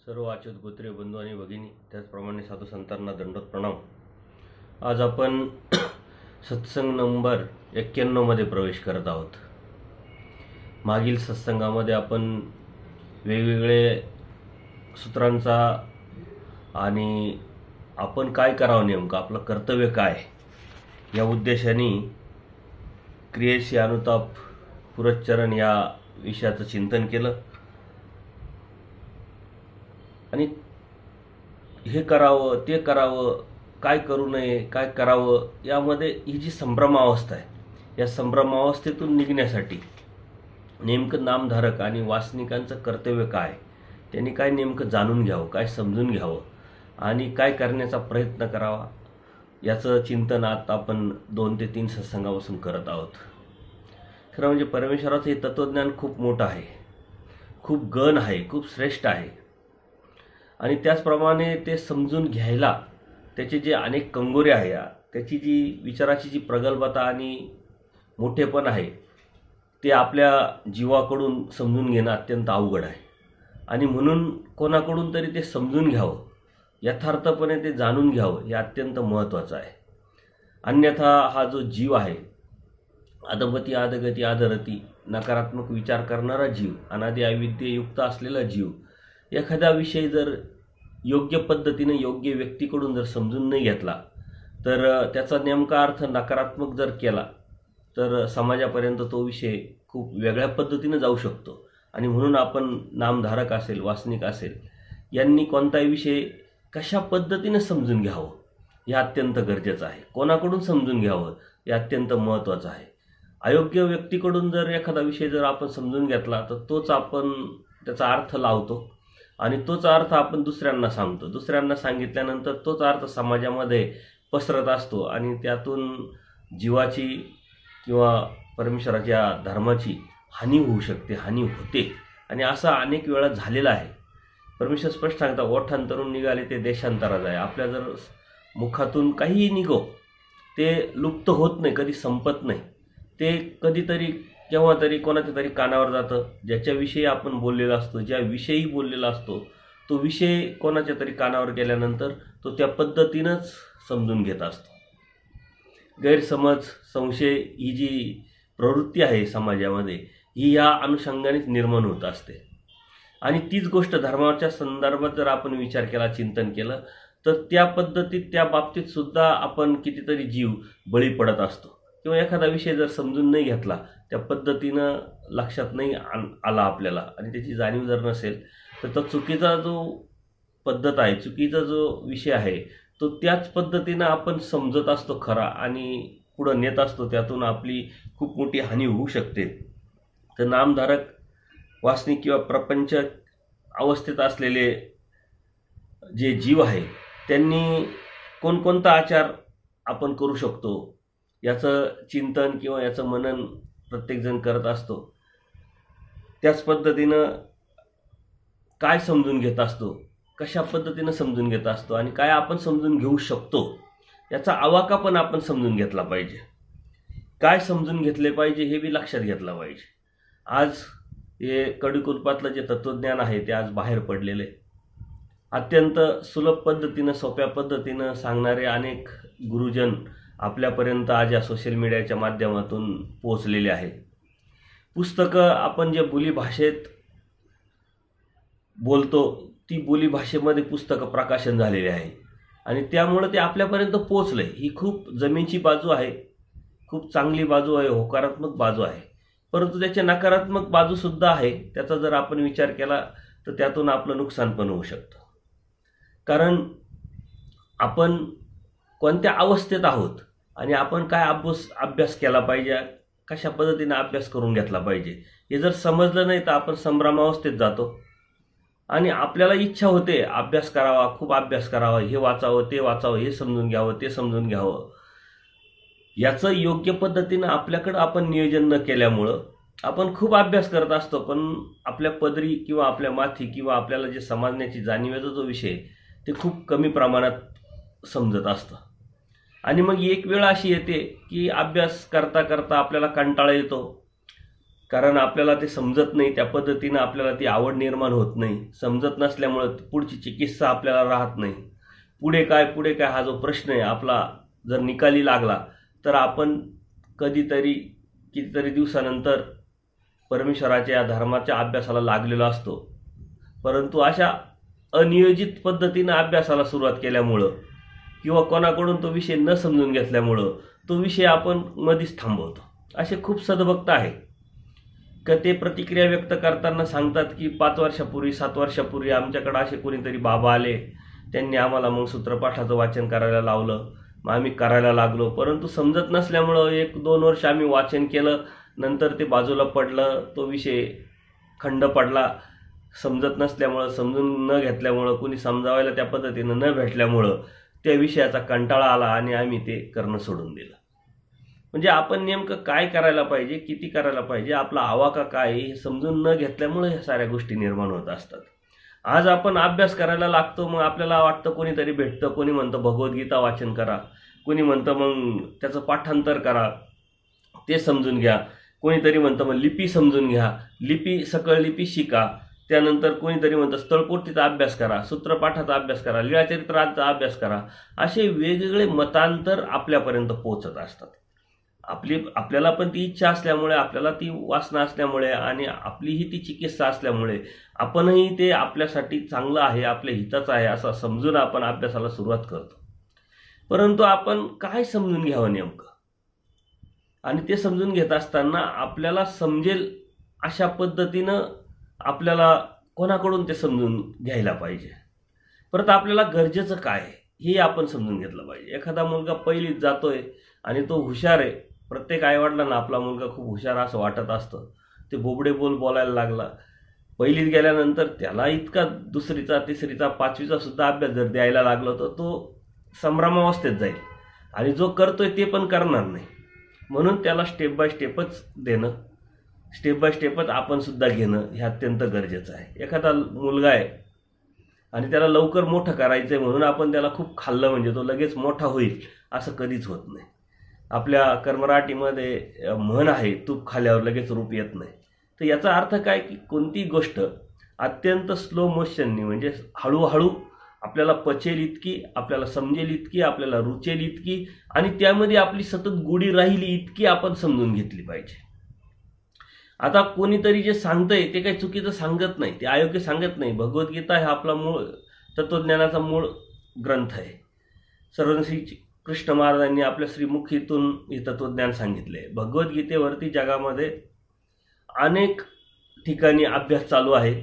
सर्व आचूत गोत्रीय बंधू आणि भगिनी, त्याचप्रमाणे साधू संतांना दंडोत प्रणाम। आज आपण सत्संग नंबर 91 मध्ये प्रवेश करत आहोत। मागील सत्संगामध्ये आपण वेगवेगळे सूत्रांचा आणि आपण काय करावं, नेमकं आपलं कर्तव्य काय, या उद्देशाने क्रियेशी अनुताप पुरच्चरण या विषयाचं चिंतन केलं आणि हे करावं ते करावं, काय करू नये काय करावं, यामध्ये ही जी संभ्रमावस्था आहे, या संभ्रमावस्थेतून निघण्यासाठी नेमकं नामधारक आणि वासनिकांचं कर्तव्य काय, त्यांनी काय नेमकं जाणून घ्यावं, काय समजून घ्यावं आणि काय करण्याचा प्रयत्न करावा, याचं चिंतन आता आपण 2 ते 3 सत्संगापासून करत आहोत। खरं म्हणजे परमेश्वराचं हे तत्वज्ञान खूप मोठं आहे, खूप गहन आहे, खूप श्रेष्ठ आहे आणि त्याचप्रमाणे ते समजून घ्यायला त्याचे जे अनेक कंगोरे आहे, त्याची जी विचाराची जी प्रगल्भता आणि मोठेपण आहे, ते आपल्या जीवाकडून समजून घेणं अत्यंत अवघड आहे आणि म्हणून कोणाकडून तरी ते समजून घ्यावं, यथार्थपणे ते जाणून घ्यावं, हे अत्यंत महत्त्वाचं आहे। अन्यथा हा जो जीव आहे, अधपती आदगती आदरती, नकारात्मक विचार करणारा जीव, अनादि अविद्येयुक्त असलेला जीव, एखादा विषय जर योग्य पद्धतीने योग्य व्यक्तीकडून जर समजून नाही घेतला तर त्याचा नेमका अर्थ नकारात्मक जर केला तर समाजापर्यंत तो विषय खूप वेगळ्या पद्धतीने जाऊ शकतो आणि म्हणून आपण नामधारक असेल, वासनिक असेल, यांनी कोणताही विषय कशा पद्धतीने समजून घ्यावं हे अत्यंत गरजेचं आहे। कोणाकडून समजून घ्यावं हे अत्यंत महत्त्वाचं आहे। अयोग्य व्यक्तीकडून जर एखादा विषय जर आपण समजून घेतला तर तोच आपण त्याचा अर्थ लावतो आणि तोच अर्थ आपण दुसऱ्यांना सांगतो, दुसऱ्यांना सांगितल्यानंतर तोच अर्थ समाजामध्ये पसरत असतो आणि त्यातून जीवाची किंवा परमेश्वराच्या धर्माची हानी होऊ शकते, हानी होते आणि असं अनेक वेळा झालेलं आहे। परमेश्वर स्पष्ट सांगता, ओठांतरून निघाले ते देशांतरात आहे। आपल्या जर मुखातून काहीही निघो ते लुप्त होत नाही, कधी संपत नाही, ते कधीतरी केव्हा तरी कोणाच्या तरी कानावर जातं। ज्याच्याविषयी आपण बोललेला असतो, ज्या विषयी बोललेला असतो, तो विषय कोणाच्या तरी कानावर गेल्यानंतर तो त्या पद्धतीनंच समजून घेत असतो। गैरसमज, संशय ही जी प्रवृत्ती आहे समाजामध्ये, ही या अनुषंगानेच निर्माण होत असते आणि तीच गोष्ट धर्माच्या संदर्भात जर आपण विचार केला, चिंतन केलं, तर त्या पद्धतीत त्या बाबतीत सुद्धा आपण कितीतरी जीव बळी पडत असतो किंवा एखादा विषय जर समजून नाही घेतला, त्या पद्धतीनं लक्षात नाही आला आपल्याला आणि त्याची जाणीव जर नसेल तर तो चुकीचा जो पद्धत आहे, चुकीचा जो विषय आहे, तो त्याच पद्धतीनं आपण समजत असतो खरा आणि पुढं नेत असतो, त्यातून आपली खूप मोठी हानी होऊ शकते। तर नामधारक, वासनिक किंवा प्रपंच अवस्थेत असलेले जे जीव आहे, त्यांनी कोणकोणता आचार आपण करू शकतो याचं चिंतन किंवा याचं मनन प्रत्येकजण करत असतो। त्याच पद्धतीनं काय समजून घेत असतो, कशा पद्धतीनं समजून घेत असतो आणि काय आपण समजून घेऊ शकतो, याचा आवाका पण आपण समजून घेतला पाहिजे। काय समजून घेतले पाहिजे हे बी लक्षात घेतलं पाहिजे। आज हे कडिकुलपातलं जे तत्वज्ञान आहे ते आज बाहेर पडलेलं आहे। अत्यंत सुलभ पद्धतीनं, सोप्या पद्धतीनं सांगणारे अनेक गुरुजन आपल्यापर्यंत आज या सोशल मीडियाच्या माध्यमातून पोहोचलेले आहेत। पुस्तकं आपण जे बोलीभाषेत बोलतो, ती बोलीभाषेमध्ये पुस्तकं प्रकाशन झालेली आहे आणि त्यामुळे ते आपल्यापर्यंत पोहोचले। ही खूप जमेची बाजू आहे, खूप चांगली बाजू आहे, होकारात्मक बाजू आहे, परंतु त्याच्या नकारात्मक बाजूसुद्धा आहे। त्याचा जर आपण विचार केला तर त्यातून आपलं नुकसान पण होऊ शकतं, कारण आपण कोणत्या अवस्थेत आहोत आणि आपण काय अभ्यास केला पाहिजे, कशा पद्धतीने अभ्यास करून घेतला पाहिजे, हे जर समजलं नाही तर आपण संभ्रमावस्थेत जातो आणि आपल्याला इच्छा होते अभ्यास करावा, खूप अभ्यास करावा, हे वाचावं ते वाचावं, हे समजून घ्यावं ते समजून घ्यावं। याचं योग्य पद्धतीनं आपल्याकडं आपण नियोजन न केल्यामुळं आपण खूप अभ्यास करत असतो, पण आपल्या पदरी किंवा आपल्या माथी किंवा आपल्याला जे समजण्याची जाणीवेचा जो विषय ते खूप कमी प्रमाणात समजत असतं आणि मग एक वेळ अशी येते की अभ्यास करता करता आपल्याला कंटाळा येतो कारण आपल्याला ते समजत नाही, त्या पद्धतीनं आपल्याला ती आवड निर्माण होत नाही. समजत नसल्यामुळं पुढची चिकित्सा आपल्याला राहत नाही. पुढे काय हा जो प्रश्न आहे आपला जर निकाली लागला तर आपण कितीतरी दिवसानंतर परमेश्वराच्या या धर्माच्या अभ्यासाला लागलेलो असतो. परंतु अशा अनियोजित पद्धतीनं अभ्यासाला सुरुवात केल्यामुळं किंवा कोणाकडून तो विषय न समजून घेतल्यामुळं तो विषय आपण मधीच थांबवतो. असे खूप सद्भक्त आहे का ते प्रतिक्रिया व्यक्त करताना सांगतात की 5 वर्षापूर्वी 7 वर्षापूर्वी आमच्याकडे असे कोणीतरी बाबा आले, त्यांनी आम्हाला मग सूत्रपाठाचं वाचन करायला लावलं, मग आम्ही करायला लागलो. परंतु समजत नसल्यामुळं 1-2 वर्ष आम्ही वाचन केलं, नंतर ते बाजूला पडलं, तो विषय खंड पडला. समजत नसल्यामुळं, समजून न घेतल्यामुळं, कुणी समजावायला त्या पद्धतीनं न भेटल्यामुळं त्या विषयाचा कंटाळा आला आणि आम्ही ते करणं सोडून दिलं. म्हणजे आपण नेमकं काय करायला पाहिजे, किती करायला पाहिजे, आपला आवाका काय हे समजून न घेतल्यामुळं ह्या साऱ्या गोष्टी निर्माण होत असतात. आज आपण अभ्यास करायला लागतो, मग आपल्याला वाटतं कोणीतरी भेटतं, कोणी म्हणतं भगवद्गीता वाचन करा, कोणी म्हणतं मग त्याचं पाठांतर करा, ते समजून घ्या, कोणीतरी म्हणतं मग लिपी समजून घ्या, सकळ लिपी शिका, त्यानंतर कोणीतरी म्हणतं स्थळपूर्तीचा अभ्यास करा, सूत्रपाठाचा अभ्यास करा, लीळाचरित्राचा अभ्यास करा. असे वेगवेगळे मतांतर आपल्यापर्यंत पोहोचत असतात. आपल्याला पण ती इच्छा असल्यामुळे, आपल्याला ती वासना असल्यामुळे आणि आपलीही ती चिकित्सा असल्यामुळे आपणही ते आपल्यासाठी चांगलं आहे, आपल्या हिताचं आहे असं समजून आपण अभ्यासाला सुरुवात करतो. परंतु आपण काय समजून घ्यावं नेमकं, आणि ते समजून घेत असताना आपल्याला समजेल अशा पद्धतीनं आपल्याला कोणाकडून ते समजून घ्यायला पाहिजे. परत आपल्याला गरजेचं काय हे आपण समजून घेतलं पाहिजे. एखादा मुलगा पहिलीत जातोय आणि तो हुशार आहे, प्रत्येक आईवडिलांना आपला मुलगा खूप हुशार असं वाटत असतं. ते बोबडे बोलायला लागला, पहिलीत गेल्यानंतर त्याला इतका 2रीचा 3रीचा 5वीचा सुद्धा अभ्यास जर द्यायला लागला तर तो संभ्रमावस्थेत जाईल आणि जो करतोय ते पण करणार नाही. म्हणून त्याला स्टेप बाय स्टेपच देणं, स्टेप बाय स्टेपच आपण सुद्धा घेणं हे अत्यंत गरजेचं आहे. एखादा मुलगा आहे आणि त्याला लवकर मोठं करायचं आहे म्हणून आपण त्याला खूप खाल्लं म्हणजे तो लगेच मोठा होईल असं कधीच होत नाही. आपल्या कर्मराटीमध्ये म्हण आहे, तूप खाल्ल्यावर लगेच रूप येत नाही. तर याचा अर्थ काय की कोणती गोष्ट अत्यंत स्लो मोशननी म्हणजे हळूहळू आपल्याला पचेल इतकी, आपल्याला समजेल इतकी, आपल्याला रुचेल इतकी आणि त्यामध्ये आपली सतत गोडी राहिली इतकी आपण समजून घेतली पाहिजे. आता कोणीतरी जे सांगतंय ते काही चुकीचं सांगत नाही, ते अयोग्य सांगत नाही. भगवद्गीता हा आपला मूळ तत्वज्ञानाचा मूळ ग्रंथ आहे. श्री कृष्ण महाराजांनी आपल्या श्रीमुखीतून हे तत्वज्ञान सांगितले. भगवद्गीतेवरती जगामध्ये अनेक ठिकाणी अभ्यास चालू आहे,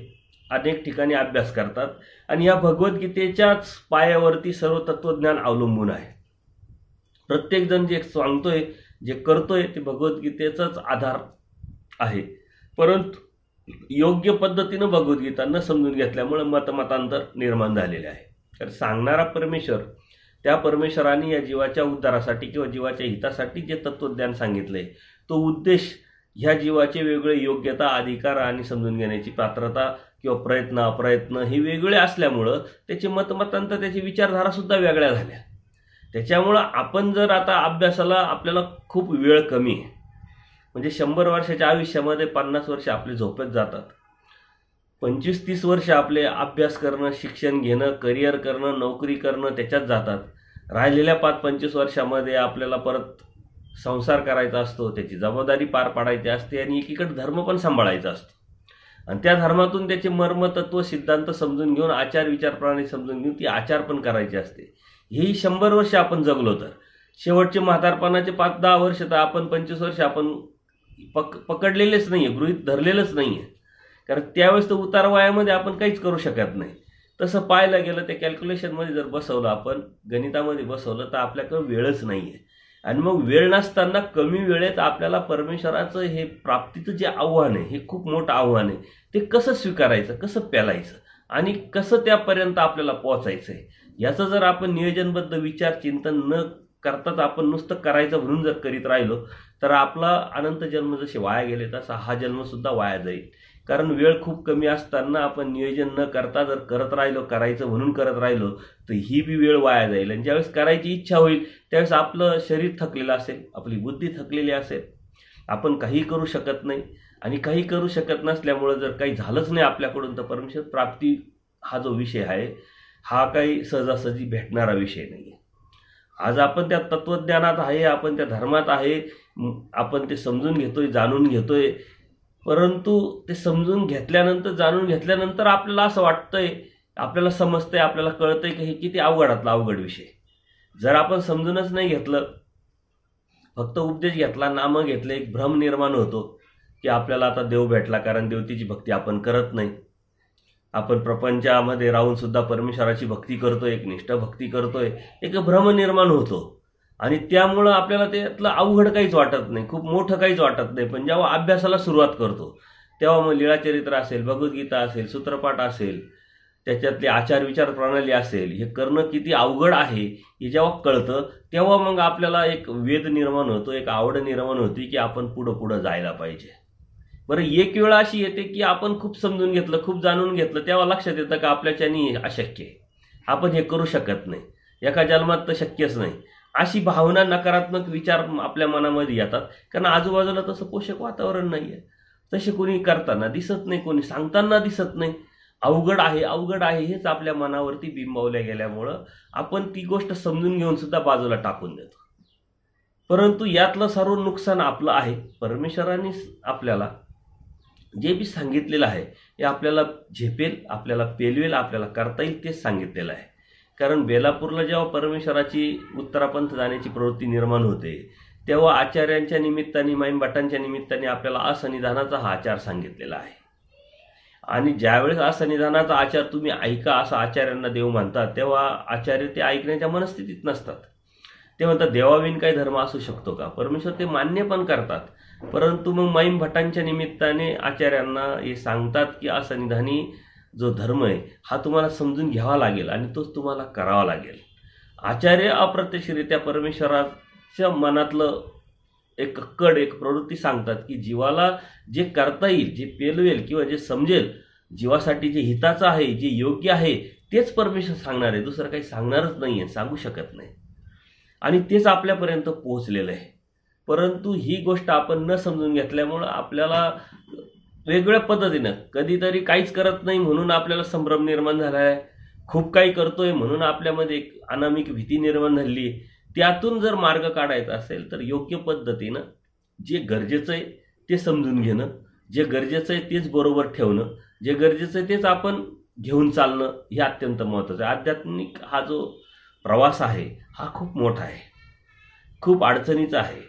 अनेक ठिकाणी अभ्यास करतात आणि या भगवद्गीतेच्याच पायावरती सर्व तत्वज्ञान अवलंबून आहे. प्रत्येकजण जे सांगतोय, जे करतोय ते भगवद्गीतेचाच आधार आहे. परंतु योग्य पद्धतीनं भगवद्गीता न समजून घेतल्यामुळे मतमतांतर निर्माण झालेले आहे. तर सांगणारा परमेश्वर, त्या परमेश्वराने या जीवाच्या उद्धारासाठी किंवा जीवाच्या हितासाठी जे तत्वज्ञान सांगितलंय तो उद्देश ह्या जीवाचे वेगळे योग्यता, अधिकार आणि समजून घेण्याची पात्रता किंवा प्रयत्न अप्रयत्न हे वेगळे असल्यामुळं त्याचे मतमतांतर, त्याची विचारधारा सुद्धा वेगळ्या झाल्या. त्याच्यामुळं आपण जर आता अभ्यासाला आपल्याला खूप वेळ कमी आहे, म्हणजे 100 वर्षाच्या आयुष्यामध्ये 50 वर्ष आपले झोपेत जातात, 25-30 वर्ष आपले अभ्यास करणं, शिक्षण घेणं, करिअर करणं, नोकरी करणं त्याच्यात जातात. राहिलेल्या 5-25 वर्षामध्ये आपल्याला परत संसार करायचा असतो, त्याची जबाबदारी पार पाडायची असते आणि एकीकडे धर्म पण सांभाळायचा असतो आणि त्या धर्मातून त्याचे मर्म, तत्व, सिद्धांत समजून घेऊन, आचार विचारप्रणाली समजून घेऊन ती आचार पण करायची असते. ही 100 वर्ष आपण जगलो तर शेवटचे म्हातारपणाचे 5-10 वर्ष तर आपण 25 वर्ष आपण पकडलेलेच नाहीये, गृहीत धरलेलंच नाहीये. कारण त्यावेळेस तर उतार वयामध्ये आपण काहीच करू शकत नाही. तसं पाहायला गेलं ते कॅल्क्युलेशनमध्ये जर बसवलं, आपण गणितामध्ये बसवलं तर आपल्याकडे वेळच नाहीये. आणि मग वेळ नसताना कमी वेळेत आपल्याला परमेश्वराचं हे प्राप्तीचं जे आव्हान आहे हे खूप मोठं आव्हान आहे. ते कसं स्वीकारायचं, कसं पेलायचं आणि कसं त्यापर्यंत आपल्याला पोहोचायचं आहे याचं जर आपण नियोजनबद्ध विचार चिंतन न करताच आपण नुसतं करायचं म्हणून जर करीत राहिलो तर आपला अनंत जन्म जसे वाया गेले तसा हा जन्मसुद्धा वाया जाईल. कारण वेळ खूप कमी असताना आपण नियोजन न करता जर करत राहिलो, करायचं म्हणून करत राहिलो तर ही बी वेळ वाया जाईल. आणि ज्यावेळेस करायची इच्छा होईल त्यावेळेस आपलं शरीर थकलेलं असेल, आपली बुद्धी थकलेली असेल, आपण काही करू शकत नाही आणि काही करू शकत नसल्यामुळं जर काही झालंच नाही आपल्याकडून, तर परमेश्वर प्राप्ती हा जो विषय आहे हा काही सहजासहजी भेटणारा विषय नाही आहे. आज आपण त्या तत्वज्ञानात आहे, आपण त्या धर्मात आहे, आपण ते समजून घेतोय, जाणून घेतोय, परंतु ते समजून घेतल्यानंतर, जाणून घेतल्यानंतर आपल्याला असं वाटतंय, आपल्याला समजतंय, आपल्याला कळतंय की हे किती अवघडातला अवघड विषय. जर आपण समजूनच नाही घेतलं, फक्त उपदेश घेतला, नामं घेतले, एक भ्रम निर्माण होतो की आपल्याला आता देव भेटला, कारण देवतेची भक्ती आपण करत नाही. आपण प्रपंचामध्ये राहून सुद्धा परमेश्वराची भक्ती करतोय, एक निष्ठ भक्ती करतोय, एक भ्रम निर्माण होतो आणि त्यामुळं आपल्याला त्यातलं अवघड काहीच वाटत नाही, खूप मोठं काहीच वाटत नाही. पण जेव्हा अभ्यासाला सुरुवात करतो तेव्हा मग लीळाचरित्र असेल, भगवद्गीता असेल, सूत्रपाठ असेल, त्याच्यातली आचार विचार प्रणाली असेल, हे करणं किती अवघड आहे हे जेव्हा कळतं, तेव्हा मग आपल्याला एक वेद निर्माण होतो, एक आवड निर्माण होती की आपण पुढं जायला पाहिजे. बरं, एक वेळ अशी येते की आपण खूप समजून घेतलं, खूप जाणून घेतलं, तेव्हा लक्षात येतं का आपल्याच्यानी अशक्य आहे, आपण हे करू शकत नाही, एका जन्मात तर शक्यच नाही. अशी भावना, नकारात्मक विचार आपल्या मनामध्ये येतात, कारण आजूबाजूला तसं पोषक वातावरण नाही आहे, तसे कोणी करताना दिसत नाही, कोणी सांगताना दिसत नाही. अवघड आहे हेच आपल्या मनावरती बिंबवल्या गेल्यामुळं आपण ती गोष्ट समजून घेऊन सुद्धा बाजूला टाकून देतो. परंतु यातलं सर्व नुकसान आपलं आहे. परमेश्वरांनी आपल्याला जे बी सांगितलेलं आहे हे आपल्याला झेपेल, आपल्याला पेलवेल, आपल्याला करता येईल तेच सांगितलेलं आहे. कारण बेलापूरला जेव्हा परमेश्वराची उत्तरापंथ जाण्याची प्रवृत्ती निर्माण होते, तेव्हा आचार्यांच्या निमित्ताने, माईंभटांच्या निमित्ताने आपल्याला असंनिधानाचा हा आचार सांगितलेला आहे. आणि ज्यावेळेस असंनिधानाचा आचार तुम्ही ऐका असं आचार्यांना देव म्हणतात, तेव्हा आचार्य ते ऐकण्याच्या मनस्थितीत नसतात. ते म्हणतात देवाविन काही धर्म असू शकतो का? परमेश्वर ते मान्य पण करतात, परंतु मग माईंभटांच्या निमित्ताने आचार्यांना हे सांगतात की असंनिधानी जो धर्म आहे हा तुम्हाला समजून घ्यावा लागेल आणि तोच तुम्हाला करावा लागेल. आचार्य अप्रत्यक्षरित्या परमेश्वराच्या मनातलं एक कड, एक प्रवृत्ती सांगतात की जीवाला जे करता येईल, जे पेलवेल किंवा जे समजेल, जीवासाठी जे हिताचं आहे, जे योग्य आहे तेच परमेश्वर सांगणार आहे, दुसरं काही सांगणारच नाही आहे, सांगू शकत नाही. आणि तेच आपल्यापर्यंत पोहोचलेलं आहे. परंतु ही गोष्ट आपण न समजून घेतल्यामुळं आपल्याला वेगवेगळ्या पद्धतीनं, कधीतरी काहीच करत नाही म्हणून आपल्याला संभ्रम निर्माण झाला आहे, खूप काही करतोय म्हणून आपल्यामध्ये एक अनामिक भीती निर्माण झाली. त्यातून जर मार्ग काढायचा असेल तर योग्य पद्धतीनं जे गरजेचं आहे ते समजून घेणं, जे गरजेचं आहे तेच बरोबर ठेवणं, जे गरजेचं आहे तेच आपण घेऊन चालणं हे अत्यंत महत्त्वाचं आहे. आध्यात्मिक हा जो प्रवास आहे हा खूप मोठा आहे, खूप अडचणीचा आहे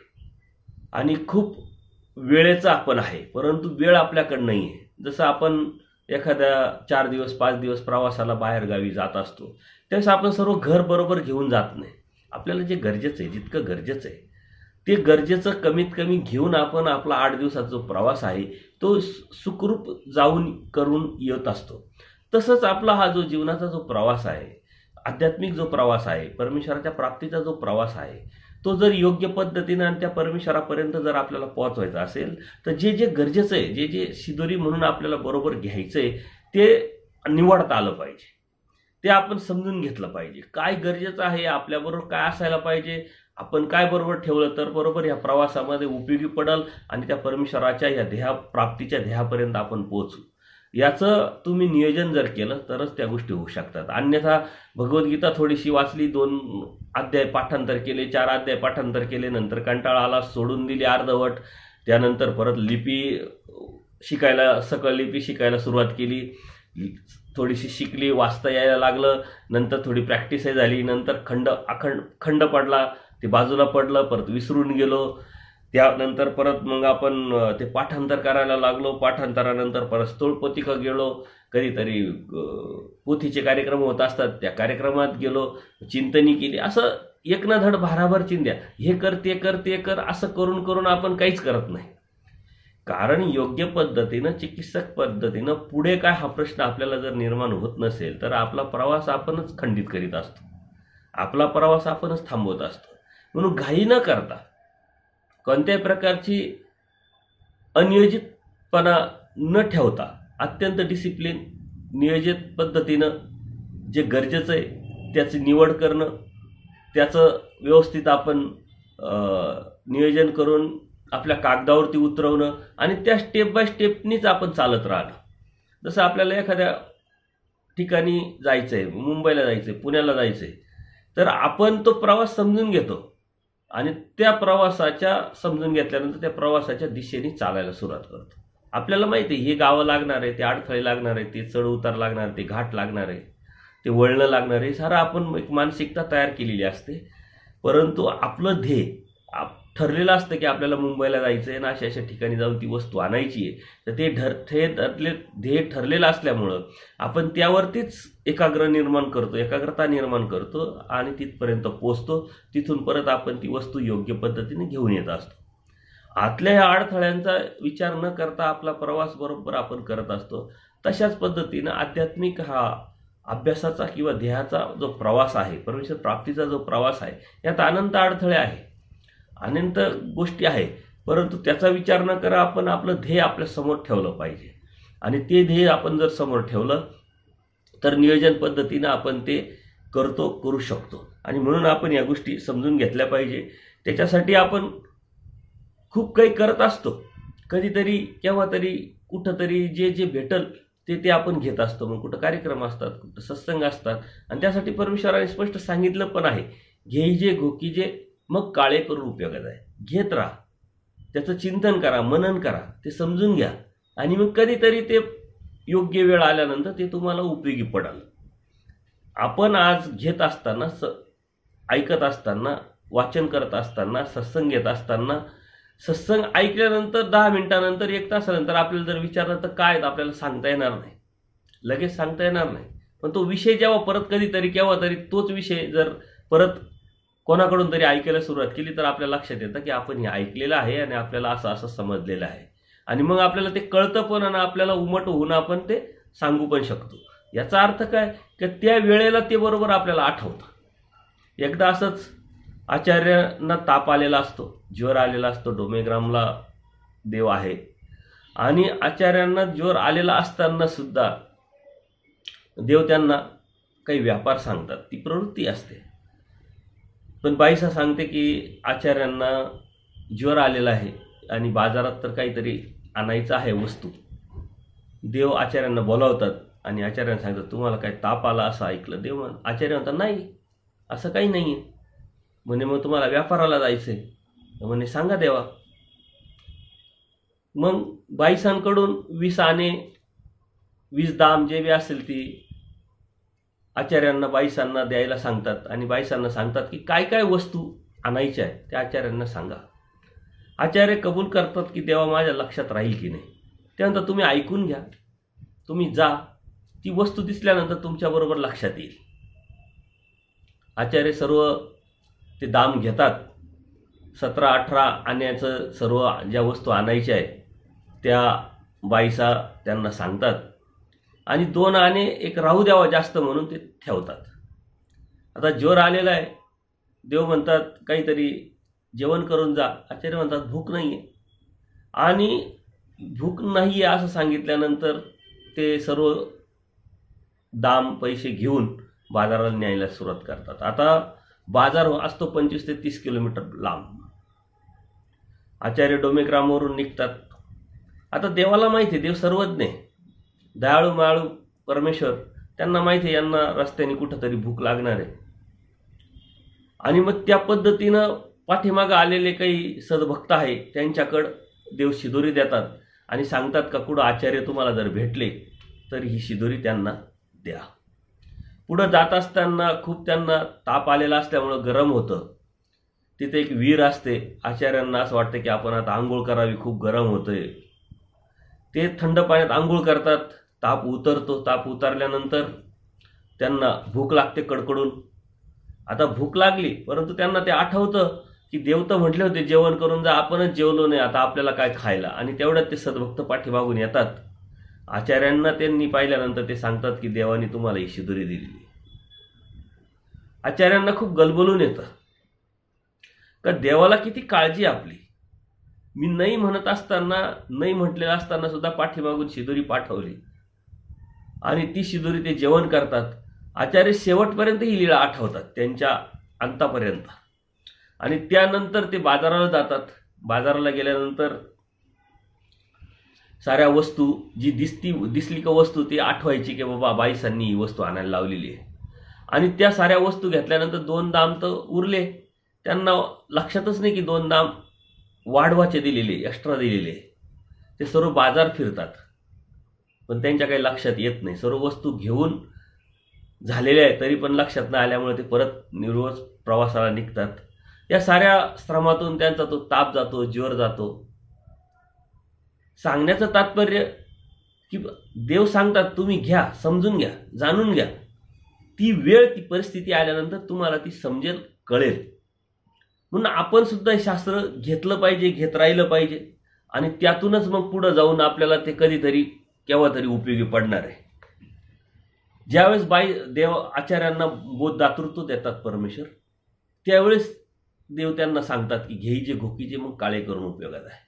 आणि खूप वेळेचा पण आहे. परंतु वेळ आपल्याकडे नाही आहे. जसं आपण एखाद्या 4 दिवस 5 दिवस प्रवासाला बाहेर गावी जात असतो, त्यावेळेस आपण सर्व घर बरोबर घेऊन जात नाही. आपल्याला जे गरजेचं आहे, जितकं गरजेचं आहे ते गरजेचं कमीत कमी घेऊन आपण आपला 8 दिवसाचा जो प्रवास आहे तो सुखरूप जाऊन करून येत असतो. तसंच आपला हा जो जीवनाचा जो प्रवास आहे, आध्यात्मिक जो प्रवास आहे, परमेश्वराच्या प्राप्तीचा जो प्रवास आहे, तो जर योग्य पद्धतीनं आणि त्या परमेश्वरापर्यंत जर आपल्याला पोहोचवायचा असेल तर जे जे गरजेचं आहे, जे जे शिदोरी म्हणून आपल्याला बरोबर घ्यायचं आहे ते निवडता आलं पाहिजे, ते आपण समजून घेतलं पाहिजे. काय गरजेचं आहे, आपल्याबरोबर काय असायला पाहिजे, आपण काय बरोबर ठेवलं तर बरोबर ह्या प्रवासामध्ये उपयोगी पडेल आणि त्या परमेश्वराच्या या प्राप्तीच्या ध्येयापर्यंत आपण पोहोचू. याचं तुम्ही नियोजन जर केलं तरच त्या गोष्टी होऊ शकतात. अन्यथा भगवद्गीता थोडीशी वाचली, 2 अध्याय पाठांतर केले, 4 अध्याय पाठांतर केले, नंतर कंटाळा आला, सोडून दिली अर्धवट. त्यानंतर परत लिपी शिकायला, सकळ लिपी शिकायला सुरुवात केली, थोडीशी शिकली, वाचता यायला लागलं, नंतर थोडी प्रॅक्टिसही झाली, नंतर खंड पडला, ते बाजूला पडलं, परत विसरून गेलो. त्यानंतर परत मग आपण ते पाठांतर करायला लागलो, पाठांतरानंतर परत स्थूलपोथिका गेलो, कधीतरी पोथीचे कार्यक्रम होत असतात त्या कार्यक्रमात गेलो, चिंतनी केली. असं एक ना धड भाराभर चिंध्या, हे कर ते कर ते कर, असं करून करून आपण काहीच करत नाही. कारण योग्य पद्धतीनं, चिकित्सक पद्धतीनं पुढे काय हा प्रश्न आपल्याला जर निर्माण होत नसेल तर आपला प्रवास आपणच खंडित करीत असतो, आपला प्रवास आपणच थांबवत असतो. म्हणून घाई न करता, कोणत्याही प्रकारची अनियोजितपणा न ठेवता, अत्यंत डिसिप्लिन, नियोजित पद्धतीनं जे गरजेचं आहे त्याची निवड करणं, त्याचं व्यवस्थित आपण नियोजन करून आपल्या कागदावरती उतरवणं आणि त्या स्टेप बाय स्टेपनीच आपण चालत राहणं. जसं आपल्याला एखाद्या ठिकाणी जायचंय, मुंबईला जायचंय, पुण्याला जायचंय, तर आपण तो प्रवास समजून घेतो आणि त्या प्रवासाच्या समजून घेतल्यानंतर त्या प्रवासाच्या दिशेने चालायला सुरुवात करतो. आपल्याला माहिती आहे हे गावं लागणार आहे, ते अडथळे लागणार आहे, ते चढ उतार लागणार, ते घाट लागणार आहे, ते वळणं लागणार आहे, सारं आपण एक मानसिकता तयार केलेली असते. परंतु आपलं ध्येय ठरलेलं असतं की आपल्याला मुंबईला जायचं आहे ना, अशा अशा ठिकाणी जाऊन ती वस्तू आणायची आहे. तर ते ध्येय ठरलेलं असल्यामुळं आपण त्यावरतीच एकाग्रता निर्माण करतो आणि तिथपर्यंत पोचतो. तिथून परत आपण ती वस्तू योग्य पद्धतीने घेऊन येत असतो. आतल्या ह्या अडथळ्यांचा विचार न करता आपला प्रवास बरोबर आपण करत असतो. तशाच पद्धतीनं आध्यात्मिक हा अभ्यासाचा किंवा ध्येयाचा जो प्रवास आहे, परमेश्वर प्राप्तीचा जो प्रवास आहे, यात अनंत अडथळे आहे, अनंत गोष्टी आहे. परंतु त्याचा विचार न करा आपण आपलं ध्येय आपल्या समोर ठेवलं पाहिजे आणि ते ध्येय आपण जर समोर ठेवलं तर नियोजन पद्धतीनं आपण ते करू शकतो. आणि म्हणून आपण या गोष्टी समजून घेतल्या पाहिजे. त्याच्यासाठी आपण खूप काही करत असतो. कधीतरी केव्हा तरी कुठंतरी जे भेटल ते आपण घेत असतो. मग कुठं कार्यक्रम असतात, कुठं सत्संग असतात आणि त्यासाठी परमेश्वराने स्पष्ट सांगितलं पण आहे, घेईजे घोकीजे मग काळे करून उपयोगात आहे. घेत राहा, त्याचं चिंतन करा, मनन करा, ते समजून घ्या आणि मग कधीतरी ते योग्य वेळ आल्यानंतर ते तुम्हाला उपयोगी पडेल. आपण आज घेत असताना, ऐकत असताना, वाचन करत असताना, सत्संग घेत असताना, सत्संग ऐकल्यानंतर 10 मिनिटानंतर 1 तासानंतर आपल्याला जर विचारलं तर काय आपल्याला सांगता येणार नाही, लगेच सांगता येणार नाही. पण तो विषय जेव्हा परत कधीतरी केव्हा तरी तोच विषय जर परत कोणाकडून तरी ऐकायला सुरुवात केली तर आपल्या लक्षात येतं की आपण हे ऐकलेलं आहे आणि आपल्याला असं असं समजलेलं आहे. आणि मग आपल्याला ते कळतं पण आणि आपल्याला उमट होऊन आपण ते सांगू पण शकतो. याचा अर्थ काय की त्या वेळेला ते बरोबर आपल्याला आठवतं. एकदा असंच आचार्यांना ताप आलेला असतो, ज्वर आलेला असतो. डोमेग्रामला देव आहे आणि आचार्यांना ज्वर आलेला असताना सुद्धा देव त्यांना काही व्यापार सांगतात, ती प्रवृत्ती असते. पण बाईसा सांगते की आचार्यांना ज्वर आलेला आहे आणि बाजारात तर काहीतरी आणायचं आहे वस्तू. देव आचार्यांना बोलावतात आणि आचार्यांना सांगतात तुम्हाला काय ताप आला असं ऐकलं. देव आचार्य म्हणतात नाही, असं काही नाही आहे. म्हणे मग तुम्हाला व्यापाराला जायचंय. म्हणे सांगा देवा. मग बाईसांकडून 20 आणे, 20 दाम जे बी असेल ती आचार्यांना बाईसांना द्यायला सांगतात आणि बाईसांना सांगतात की काय काय वस्तू आणायच्या आहेत त्या आचार्यांना सांगा. आचार्य कबूल करतात की देवा माझ्या लक्षात राहील की नाही. त्यानंतर तुम्ही ऐकून घ्या, तुम्ही जा, ती वस्तू दिसल्यानंतर तुमच्याबरोबर लक्षात येईल. आचार्य सर्व ते दाम घेतात. 17-18 आण्याचं सर्व ज्या वस्तू आणायच्या आहेत त्या बाईसा त्यांना सांगतात आणि 2 आणे एक राहू द्यावा जास्त म्हणून ते ठेवतात. आता ज्वर आलेला आहे, देव म्हणतात काहीतरी जेवण करून जा. आचार्य म्हणतात भूक नाही आहे. आणि भूक नाही आहे असं सांगितल्यानंतर ते सर्व दाम पैसे घेऊन बाजाराला न्यायला सुरुवात करतात. आता बाजार असतो 25 ते 30 किलोमीटर लांब. आचार्य डोमेग्रामवरून निघतात. आता देवाला माहिती आहे, देव सर्वज्ञ आहे, दयाळू माळू परमेश्वर, त्यांना माहिती आहे यांना रस्त्याने कुठंतरी भूक लागणार आहे. आणि मग त्या पद्धतीनं पाठीमागं आलेले काही सद्भक्त आहे त्यांच्याकडं देव शिदोरी देतात आणि सांगतात का कुठं आचार्य तुम्हाला जर भेटले तर ही शिदोरी त्यांना द्या. पुढं जात असताना खूप त्यांना ताप आलेला असल्यामुळं गरम होतं. तिथे एक विहीर असते. आचार्यांना असं वाटतं की आपण आता आंघोळ करावी, खूप गरम होतंय. ते थंड पाण्यात आंघोळ करतात. ताप उतरतो. ताप उतरल्यानंतर त्यांना भूक लागते कडकडून. आता भूक लागली परंतु त्यांना ते आठवतं की देव तर म्हटले होते जेवण करून जा, आपणच जेवलो नाही, आता आपल्याला काय खायला. आणि तेवढ्यात ते सद्भक्त पाठीमागून येतात. आचार्यांना त्यांनी पाहिल्यानंतर ते सांगतात की देवाने तुम्हाला ही शिदोरी दिली. आचार्यांना खूप गलबलून येतं का देवाला किती काळजी आपली. मी नाही म्हणत असताना, नाही म्हटलेलं असताना सुद्धा पाठीमागून शिदोरी पाठवली आणि ती शिदोरी ते जेवण करतात. आचार्य शेवटपर्यंत ही लीळा आठवतात त्यांच्या अंतापर्यंत. आणि त्यानंतर ते बाजाराला जातात बाजाराला गेल्यानंतर साऱ्या वस्तू जी दिसली का वस्तू ती आठवायची की बाबा बाईसांनी ही वस्तू आणायला लावलेली आहे. आणि त्या साऱ्या वस्तू घेतल्यानंतर 2 दाम तर उरले, त्यांना लक्षातच नाही की 2 दाम वाढवाचे दिलेले, एक्स्ट्रा दिलेले. ते सर्व बाजार फिरतात पण त्यांच्या काही लक्षात येत नाही. सर्व वस्तू घेऊन झालेल्या आहेत तरी पण लक्षात न आल्यामुळे ते परत रोज प्रवासाला निघतात. या साऱ्या श्रमातून त्यांचा तो ताप जातो, जीवर जातो. सांगण्याचं तात्पर्य की देव सांगतात तुम्ही घ्या, समजून घ्या, जाणून घ्या. ती वेळ, ती परिस्थिती आल्यानंतर तुम्हाला ती समजेल, कळेल. म्हणून आपण सुद्धा हे शास्त्र घेतलं पाहिजे, घेत राहिलं पाहिजे. आणि त्यातूनच मग पुढे जाऊन आपल्याला ते कधीतरी केव्हा तरी उपयोगी पडणार आहे. ज्यावेळेस देव आचार्यांना बोध दातृत्व देतात परमेश्वर, त्यावेळेस देव त्यांना सांगतात की घेईजे घोकीजे मग काळे करून उपयोगात आहे.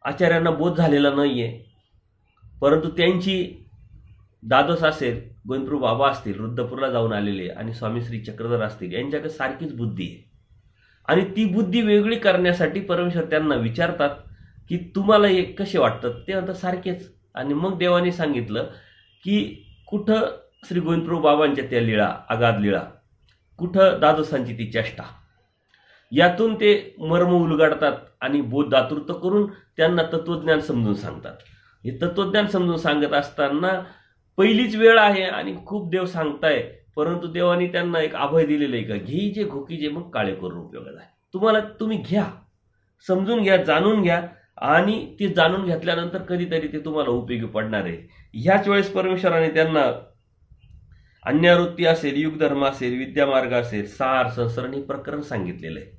आचार्यांना बोध झालेला नाहीये, परंतु त्यांची दादोस असेल, गोविंदप्रभू बाबा असतील, रुद्रपूरला जाऊन आलेले, आणि स्वामी श्री चक्रधर असतील, यांच्याकडे सारखीच बुद्धी आहे. आणि ती बुद्धी वेगळी करण्यासाठी परमेश्वर त्यांना विचारतात की तुम्हाला हे कसे वाटतात. ते म्हणतात सारखेच. आणि मग देवाने सांगितलं की कुठं श्री गोविंदप्रभू बाबांच्या त्या लीळा, अगाध लीळा, कुठं दादोसांची ती चेष्टा, यातून ते मर्म उलगडतात आणि बोध दातृत्व करून त्यांना तत्वज्ञान समजून सांगतात. हे तत्वज्ञान समजून सांगत असताना पहिलीच वेळ आहे आणि खूप देव सांगताय, परंतु देवाने त्यांना एक अभय दिलेलं आहे का घेईजे घोकीजे मग काळे करून उपयोगात आहे. तुम्ही घ्या, समजून घ्या, जाणून घ्या. आणि ते जाणून घेतल्यानंतर कधीतरी ते तुम्हाला उपयोगी पडणार आहे. ह्याच वेळेस परमेश्वराने त्यांना अन्यावृत्ती असेल, युगधर्म असेल, विद्यामार्ग असेल, सार संसरण हे प्रकरण सांगितलेलं आहे.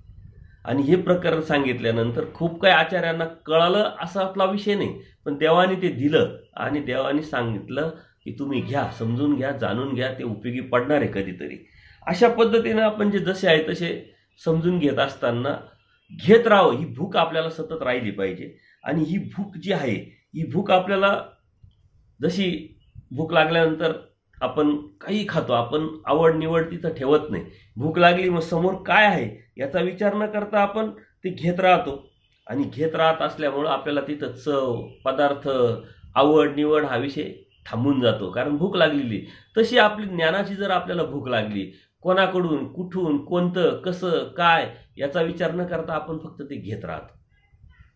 आणि हे प्रकरण सांगितल्यानंतर खूप काही आचार्यांना कळालं असा आपला विषय नाही, पण देवाने ते दिलं आणि देवाने सांगितलं की तुम्ही घ्या, समजून घ्या, जाणून घ्या, ते उपयोगी पडणार आहे कधीतरी. अशा पद्धतीनं आपण जे जसे आहे तसे समजून घेत असताना घेत राहावं. ही भूक आपल्याला सतत राहिली पाहिजे. आणि ही भूक जी आहे, ही भूक आपल्याला, जशी भूक लागल्यानंतर आपण काही खातो, आपण आवड निवड तिथं ठेवत नाही. भूक लागली मग समोर काय आहे याचा विचार न करता आपण ते घेत राहतो. आणि घेत राहत असल्यामुळं आपल्याला तिथं चव, पदार्थ, आवड निवड हा विषय थांबून जातो, कारण भूक लागलेली. तशी आपली ज्ञानाची जर आपल्याला भूक लागली, कोणाकडून, कुठून, कोणतं, कसं, काय याचा विचार न करता आपण फक्त ते घेत राहतो.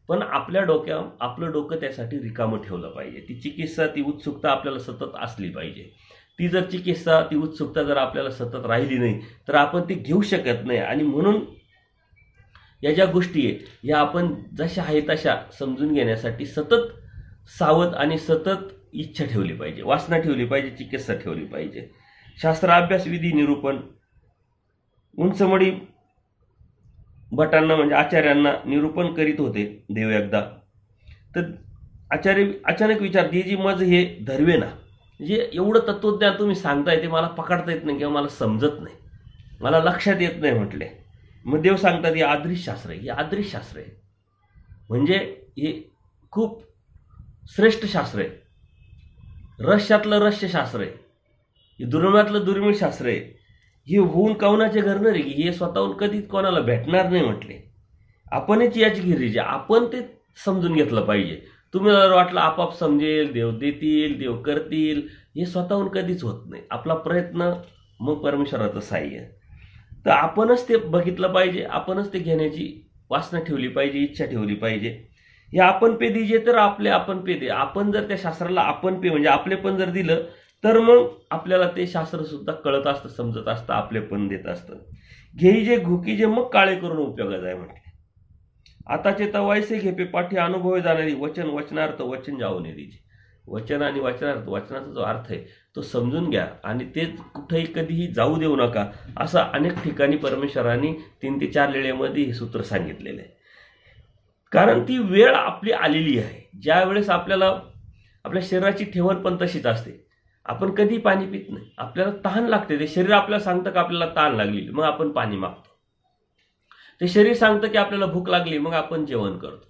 पण आपलं डोकं त्यासाठी रिकामं ठेवलं पाहिजे. ती चिकित्सा, ती उत्सुकता आपल्याला सतत असली पाहिजे. ती जर चिकित्सा, ती उत्सुकता जर आपल्याला सतत राहिली नाही तर आपण ती घेऊ शकत नाही. आणि म्हणून या ज्या गोष्टी आहे या आपण जशा आहे तशा समजून घेण्यासाठी सतत सावध आणि सतत इच्छा ठेवली पाहिजे, वासना ठेवली पाहिजे, चिकित्सा ठेवली पाहिजे. शास्त्राभ्यास, विधी, निरूपण, उंचमडी भटांना म्हणजे आचार्यांना निरूपण करीत होते देव एकदा. तर आचार्य अचानक विचारते, जी मज हे धरवे ना, म्हणजे एवढं तत्वज्ञान तुम्ही सांगताय ते मला पकडता येत नाही किंवा मला समजत नाही, मला लक्षात येत नाही म्हटले. मग देव सांगतात हे आदृश शास्त्र आहे, हे आदृश शास्त्र आहे, म्हणजे हे खूप श्रेष्ठ शास्त्र आहे, रहस्यातलं रहस्य शास्त्र आहे, हे दुर्मिळातलं दुर्मिळ शास्त्र आहे. हे होऊन कवनाचे घर नाही रे, हे स्वतःहून कधीच कोणाला भेटणार नाही म्हटले. आपणच याची गिरीची, आपण ते समजून घेतलं पाहिजे. तुम्हाला जर वाटलं आपाप समजेल, देव देतील, देव करतील, हे स्वतःहून कधीच होत नाही. आपला प्रयत्न मग परमेश्वराचं साह्य. तर आपणच ते बघितलं पाहिजे, आपणच ते घेण्याची वासना ठेवली पाहिजे, इच्छा ठेवली पाहिजे. हे आपण पे दिजे तर आपले आपण पे दे. आपण जर त्या शास्त्राला आपण पे म्हणजे आपले पण जर दिलं तर मग आपल्याला ते शास्त्र सुद्धा कळत असतं, समजत असतं, आपले पण देत असतं. घेईजे घुकीजे मग काळे करून उपयोगात आहे म्हटले. आताचे तवायसे घेपे पाठी अनुभव जाणारी वचन वचनार्थ वचन जाऊ नये दीजे. वचन आणि वचनार्थ, वचनाचा जो अर्थ आहे तो समजून घ्या आणि ते कुठेही कधीही जाऊ देऊ नका. असं अनेक ठिकाणी परमेश्वरांनी 3 ते 4 लेळेमध्ये हे सूत्र सांगितलेलं आहे. कारण ती वेळ आपली आलेली आहे, ज्या वेळेस आपल्याला आपल्या शरीराची ठेवण पण तशीच असते. आपण कधी पाणी पित नाही, आपल्याला तहान लागते, ते शरीर आपल्याला सांगतं की आपल्याला तहान लागली, मग आपण पाणी मागतो. ते शरीर सांगतं की आपल्याला भूक लागली, मग आपण जेवण करतो.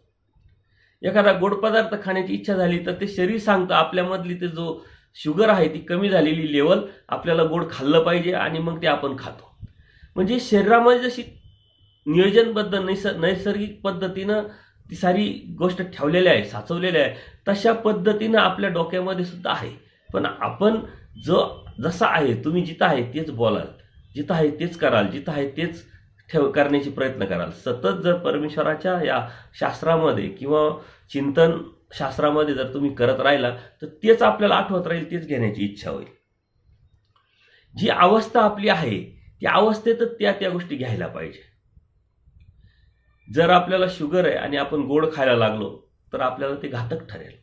एखादा गोड पदार्थ खाण्याची इच्छा झाली तर ते शरीर सांगतं आपल्यामधली ते जो शुगर आहे ती कमी झालेली लेवल, आपल्याला गोड खाल्लं पाहिजे आणि मग ते आपण खातो. म्हणजे शरीरामध्ये जशी नियोजनबद्ध नैसर्गिक पद्धतीनं ती सारी गोष्ट ठेवलेली आहे, साचवलेली आहे, तशा पद्धतीनं आपल्या डोक्यामध्ये सुद्धा आहे. पण आपण जसा आहे, तुम्ही जिथं आहे तेच बोलाल, जिथं आहे तेच कराल, जिथं आहे तेच करण्याची प्रयत्न कराल. सतत जर परमेश्वराच्या या शास्त्रामध्ये किंवा चिंतन शास्त्रामध्ये जर तुम्ही करत राहिला तर तेच आपल्याला आठवत राहील, तेच घेण्याची इच्छा होईल. जी अवस्था आपली आहे त्या अवस्थेतच त्या गोष्टी घ्यायला पाहिजे. जर आपल्याला शुगर आहे आणि आपण गोड खायला लागलो तर आपल्याला ते घातक ठरेल.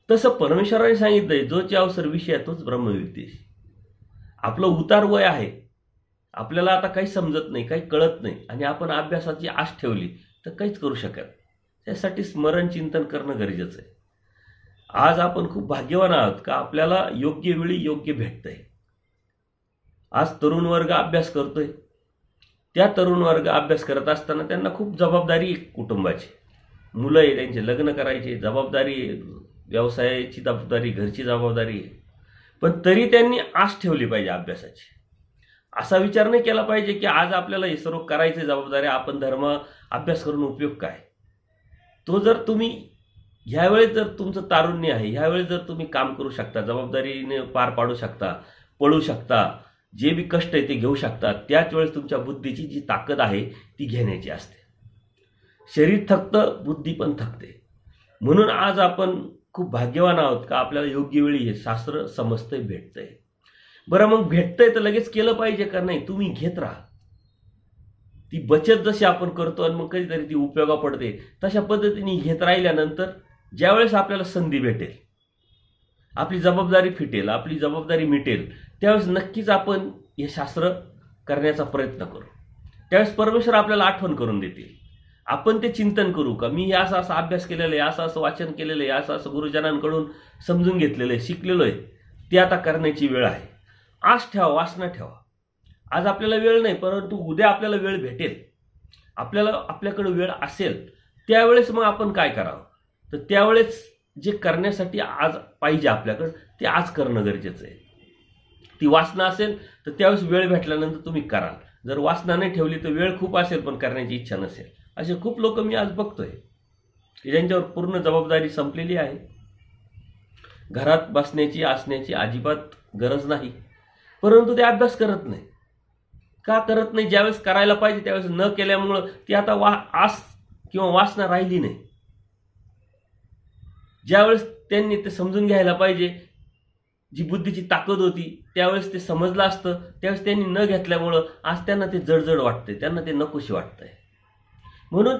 तसं परमेश्वराने सांगितलंय, जोची अवसर विषय तोच ब्रह्मविद्येशी. आपलं उतार वय आहे, आपल्याला आता काही समजत नाही, काही कळत नाही आणि आपण अभ्यासाची आश ठेवली तर काहीच करू शकत. त्यासाठी स्मरण चिंतन करणं गरजेचं आहे. आज आपण खूप भाग्यवान आहोत का आपल्याला योग्य वेळी योग्य भेटतंय. आज तरुण वर्ग अभ्यास करतोय. त्या तरुण वर्ग अभ्यास करत असताना त्यांना खूप जबाबदारी आहे कुटुंबाची. मुलं आहे, त्यांचे लग्न करायचे, जबाबदारी आहे, व्यवसायाची जबाबदारी, घरची जबाबदारी आहे. पण तरी त्यांनी आश ठेवली पाहिजे अभ्यासाची. असा विचार नाही केला पाहिजे की आज आपल्याला हे सर्व करायचे जबाबदारी, आपण धर्म अभ्यास करून उपयोग काय. तो जर तुम्ही ह्यावेळेस जर तुमचं तारुण्य आहे, ह्यावेळेस जर तुम्ही काम करू शकता, जबाबदारीने पार पाडू शकता, पळू शकता, जे बी कष्ट आहे ते घेऊ शकता, त्याच वेळेस तुमच्या बुद्धीची जी ताकद आहे ती घेण्याची असते. शरीर थकतं, बुद्धी पण थकते. म्हणून आज आपण खूप भाग्यवान आहोत का आपल्याला योग्य वेळी हे शास्त्र समजतंय, भेटतंय. बरं, मग भेटतंय तर लगेच केलं पाहिजे का नाही? तुम्ही घेत राहा. ती बचत जशी आपण करतो आणि मग कधीतरी ती उपयोगा पडते, तशा पद्धतीने घेत राहिल्यानंतर ज्यावेळेस आपल्याला संधी भेटेल, आपली जबाबदारी फिटेल, आपली जबाबदारी मिटेल, त्यावेळेस नक्कीच आपण हे शास्त्र करण्याचा प्रयत्न करू. त्यावेळेस परमेश्वर आपल्याला आठवण करून देतील. आपण ते चिंतन करू का मी असं असा अभ्यास केलेलं आहे, असं असं वाचन केलेलं आहे, असं असं गुरुजनांकडून समजून घेतलेलं आहे, शिकलेलो आहे, ते आता करण्याची वेळ आहे. आश ठेवा, वासना ठेवा. आज आपल्याला वेळ नाही, परंतु उद्या आपल्याला वेळ भेटेल, आपल्याकडे वेळ असेल, त्यावेळेस मग आपण काय करावं. तर त्यावेळेस जे करण्यासाठी आज पाहिजे आपल्याकडं ते आज करणं गरजेचं आहे. ती वासना असेल तर त्यावेळेस वेळ भेटल्यानंतर तुम्ही कराल. जर वासना नाही ठेवली तर वेळ खूप असेल पण करण्याची इच्छा नसेल. असे खूप लोक मी आज बघतोय की ज्यांच्यावर पूर्ण जबाबदारी संपलेली आहे. घरात बसण्याची असण्याची अजिबात गरज नाही, परंतु ते अभ्यास करत नाही. का करत नाही? ज्यावेळेस करायला पाहिजे त्यावेळेस न केल्यामुळं ती आता आस किंवा वासना राहिली नाही. ज्यावेळेस त्यांनी ते समजून घ्यायला पाहिजे, जी बुद्धीची ताकद होती त्यावेळेस ते समजलं असतं, त्यावेळेस त्यांनी न घेतल्यामुळं आज त्यांना ते जडजड वाटतंय, त्यांना ते नकोशी वाटतंय. म्हणून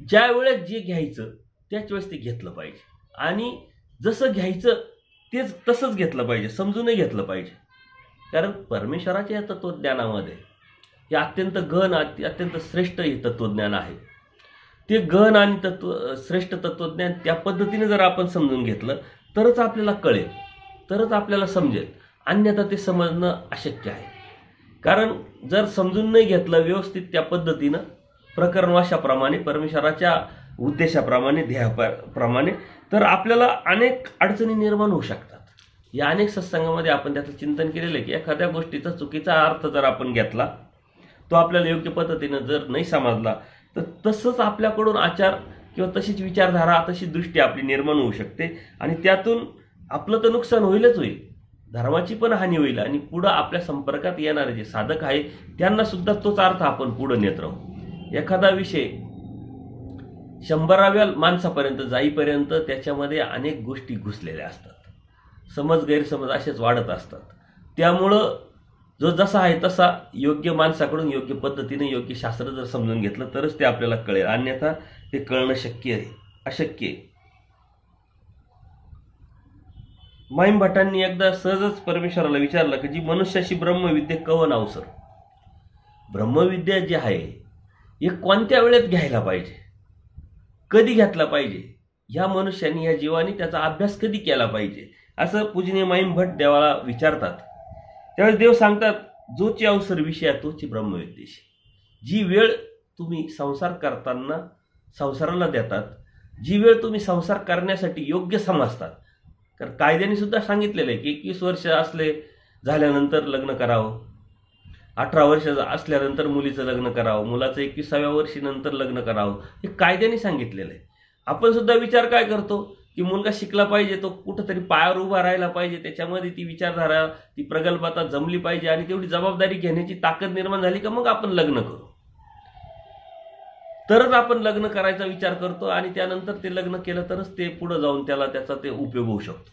ज्या वेळेस जे घ्यायचं त्याच वेळेस ते घेतलं पाहिजे आणि जसं घ्यायचं तेच तसंच घेतलं पाहिजे, समजूनही घेतलं पाहिजे. कारण परमेश्वराच्या या तत्वज्ञानामध्ये हे अत्यंत गहन, अत्यंत श्रेष्ठ हे तत्वज्ञान आहे. ते गहन आणि श्रेष्ठ तत्वज्ञान त्या पद्धतीने जर आपण समजून घेतलं तरच आपल्याला कळेल, तरच आपल्याला समजेल. अन्यथा ते समजणं अशक्य आहे. कारण जर समजून नाही घेतलं व्यवस्थित त्या पद्धतीनं, प्रकरणवाशाप्रमाणे, परमेश्वराच्या उद्देशाप्रमाणे, ध्येयाप्रमाणे, तर आपल्याला अनेक अडचणी निर्माण होऊ शकतात. या अनेक सत्संगामध्ये आपण त्याचं चिंतन केलेलं आहे की एखाद्या गोष्टीचा चुकीचा अर्थ जर आपण घेतला, तो आपल्याला योग्य पद्धतीनं जर नाही समजला तर तसंच आपल्याकडून आचार किंवा तशीच विचारधारा, तशी दृष्टी आपली निर्माण होऊ शकते आणि त्यातून आपलं तर नुकसान होईलच होईल, धर्माची पण हानी होईल आणि पुढं आपल्या संपर्कात येणारे जे साधक आहे त्यांना सुद्धा तोच अर्थ आपण पुढे नेत राहू. एखादा विषय 100व्या माणसापर्यंत जाईपर्यंत त्याच्यामध्ये अनेक गोष्टी घुसलेल्या असतात, समज गैरसमज असेच वाढत असतात. त्यामुळं जो जसा आहे तसा योग्य माणसाकडून योग्य पद्धतीने योग्य शास्त्र जर समजून घेतलं तरच ते आपल्याला कळेल, अन्यथा ते कळणं अशक्य आहे. माईम भटांनी एकदा सहजच परमेश्वराला विचारलं की जी मनुष्याशी ब्रह्मविद्या कवन अवसर, ब्रह्मविद्या जी आहे हे कोणत्या वेळेत घ्यायला पाहिजे, कधी घेतला पाहिजे, ह्या मनुष्याने, या जीवानी त्याचा अभ्यास कधी केला पाहिजे, असं पूजनीय माईम भट देवाला विचारतात. त्यावेळेस देव सांगतात, जोची अवसर विषया तोची ब्रह्मविद्येशी. जी वेळ तुम्ही संसार करताना संसाराला देतात, जी वेळ तुम्ही संसार करण्यासाठी योग्य समजतात, कारण कायद्याने सुद्धा सांगितलेलं आहे की 21 वर्ष झाल्यानंतर लग्न करावं, 18 वर्षाचा असल्यानंतर मुलीचं लग्न करावं, मुलाचं 21व्या वर्षी नंतर लग्न करावं, हे कायद्याने सांगितलेलं आहे. आपण सुद्धा विचार काय करतो की मुलगा शिकला पाहिजे, तो कुठंतरी पायावर उभा राहायला पाहिजे, त्याच्यामध्ये ती विचारधारा, ती प्रगल्भता जमली पाहिजे आणि तेवढी जबाबदारी घेण्याची ताकद निर्माण झाली का मग आपण लग्न करू, तरच आपण लग्न करायचा विचार करतो आणि त्यानंतर ते लग्न केलं तरच ते पुढे जाऊन त्याचा ते उपयोग होऊ शकतो.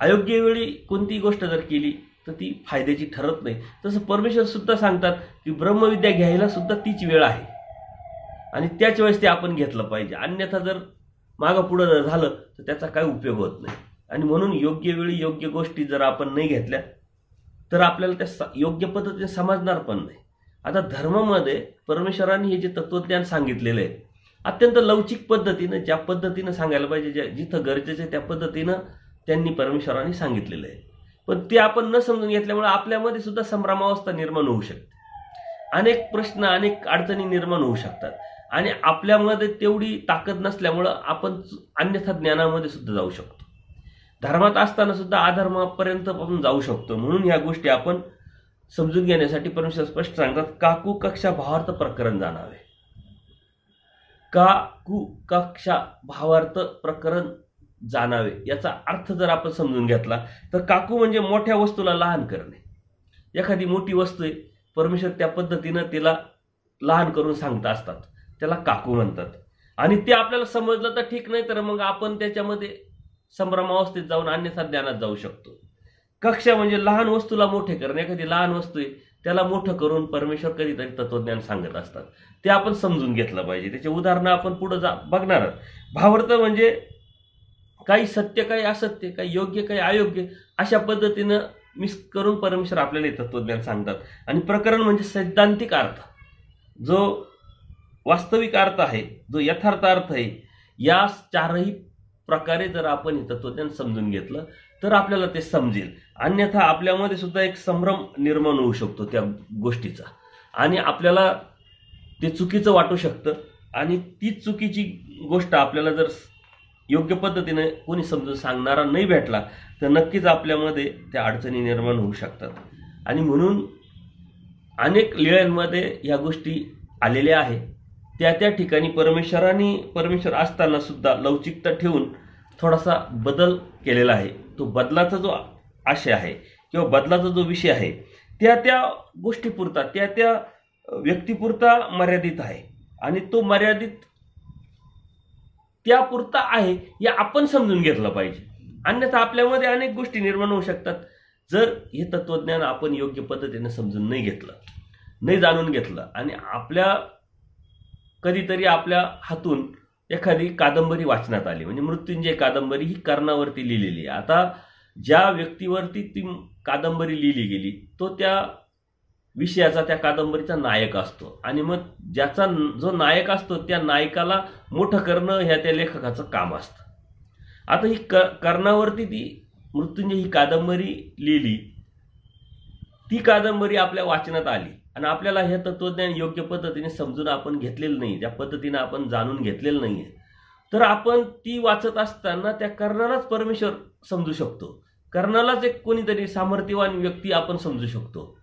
अयोग्य वेळी कोणतीही गोष्ट जर केली तर ती फायद्याची ठरत नाही. तसं परमेश्वर सुद्धा सांगतात की ब्रह्मविद्या घ्यायला सुद्धा तीच वेळ आहे आणि त्याच वेळेस ते आपण घेतलं पाहिजे, अन्यथा जर मागं पुढं झालं तर त्याचा काही उपयोग होत नाही. आणि म्हणून योग्य वेळी योग्य गोष्टी जर आपण नाही घेतल्या तर आपल्याला त्या योग्य पद्धतीने समजणार पण नाही. आता धर्मामध्ये परमेश्वरांनी हे जे तत्वज्ञान सांगितलेलं आहे अत्यंत लवचिक पद्धतीनं, ज्या पद्धतीनं सांगायला पाहिजे, जिथं गरजेचं त्या पद्धतीनं त्यांनी परमेश्वरांनी सांगितलेलं आहे. पण ते आपण न समजून घेतल्यामुळे आपल्यामध्ये सुद्धा संभ्रमावस्था निर्माण होऊ शकते, अनेक प्रश्न, अनेक अडचणी निर्माण होऊ शकतात आणि आपल्यामध्ये तेवढी ताकद नसल्यामुळं आपण अन्यथा ज्ञानामध्ये सुद्धा जाऊ शकतो. धर्मात असताना सुद्धा अधर्मापर्यंत आपण जाऊ शकतो. म्हणून ह्या गोष्टी आपण समजून घेण्यासाठी परमेश्वर स्पष्ट सांगतात, काकू कक्षा भावार्थ प्रकरण जाणावे. काकू कक्षा भावार्थ प्रकरण जाणावे याचा अर्थ जर आपण समजून घेतला तर काकू म्हणजे मोठ्या वस्तूला लहान करणे. एखादी मोठी वस्तू आहे, परमेश्वर त्या पद्धतीनं तिला लहान करून सांगता असतात, त्याला काकू म्हणतात. आणि ते आपल्याला समजलं तर ठीक, नाही तर मग आपण त्याच्यामध्ये संभ्रमावस्थेत जाऊन अन्यथा ज्ञानात जाऊ शकतो. कक्षा म्हणजे लहान वस्तूला मोठे करणे. एखादी लहान वस्तू आहे त्याला मोठं करून परमेश्वर कधीतरी तत्वज्ञान सांगत असतात, ते आपण समजून घेतलं पाहिजे. त्याचे उदाहरणं आपण पुढे बघणार. भावार्थ म्हणजे काही सत्य, काही असत्य, काही योग्य, काही अयोग्य, अशा पद्धतीनं मिक्स करून परमेश्वर आपल्याला तत्वज्ञान सांगतात. आणि प्रकरण म्हणजे सैद्धांतिक अर्थ, जो वास्तविक अर्थ आहे, जो यथार्थ अर्थ आहे. या चारही प्रकारे जर आपण हे तत्वज्ञान समजून घेतलं तर आपल्याला ते समजेल. अन्यथा आपल्यामध्ये सुद्धा एक संभ्रम निर्माण होऊ शकतो त्या गोष्टीचा आणि आपल्याला ते चुकीचं वाटू शकतं. आणि तीच चुकीची गोष्ट आपल्याला जर योग्य पद्धतीने कोणी समजून सांगणारा नाही भेटला तर नक्कीच आपल्यामध्ये त्या अडचणी निर्माण होऊ शकतात. आणि म्हणून अनेक लीळांमध्ये या गोष्टी आलेल्या आहेत. त्या ठिकाणी परमेश्वर असताना सुद्धा लवचिकता ठेवून थोडासा बदल केलेला आहे. तो बदलाचा जो आशय आहे किंवा बदलाचा जो विषय आहे त्या गोष्टीपुरता, त्या व्यक्तीपुरता मर्यादित आहे आणि तो मर्यादित त्यापुरता आहे हे आपण समजून घेतलं पाहिजे. अन्यथा आपल्यामध्ये अनेक गोष्टी निर्माण होऊ शकतात जर हे तत्वज्ञान आपण योग्य पद्धतीने समजून नाही घेतलं, नाही जाणून घेतलं. आणि कधीतरी आपल्या हातून एखादी कादंबरी वाचण्यात आली, म्हणजे मृत्युंजय कादंबरी ही कर्णावरती लिहिलेली आहे. आता ज्या व्यक्तीवरती ती कादंबरी लिहिली गेली तो त्या विषयाचा, त्या कादंबरीचा नायक असतो आणि मग ज्याचा जो नायक असतो त्या नायकाला मोठं करणं ह्या त्या लेखकाचं काम असतं. आता ही कर्णावरती ती मृत्युंजय ही कादंबरी लिहिली, ती कादंबरी आपल्या वाचनात आली आणि आपल्याला हे तत्वज्ञान योग्य पद्धतीने समजून आपण घेतलेलं नाही, त्या पद्धतीने आपण जाणून घेतलेलं नाहीये, तर आपण ती वाचत असताना त्या कर्णालाच परमेश्वर समजू शकतो, कर्णालाच एक कोणीतरी सामर्थ्यवान व्यक्ती आपण समजू शकतो,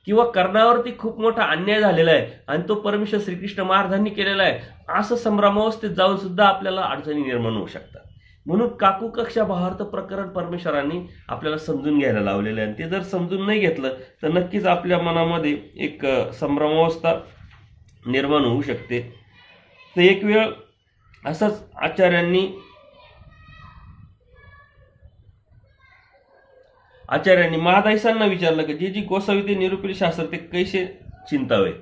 किंवा कर्णावरती खूप मोठा अन्याय झालेला आहे आणि तो परमेश्वर श्रीकृष्ण महाराजांनी केलेला आहे असं संभ्रमावस्थेत जाऊन सुद्धा आपल्याला अडचणी निर्माण होऊ शकतात. म्हणून काकू कक्षा भावार्थ प्रकरण परमेश्वरांनी आपल्याला समजून घ्यायला लावलेलं आहे. ते जर समजून नाही घेतलं तर नक्कीच आपल्या मनामध्ये एक संभ्रमावस्था निर्माण होऊ शकते. तर एक वेळ असंच आचार्यांनी महादाईसांना विचारलं की जे गोसावी ते निरूपिले शास्त्र ते कैसे चिंतावे.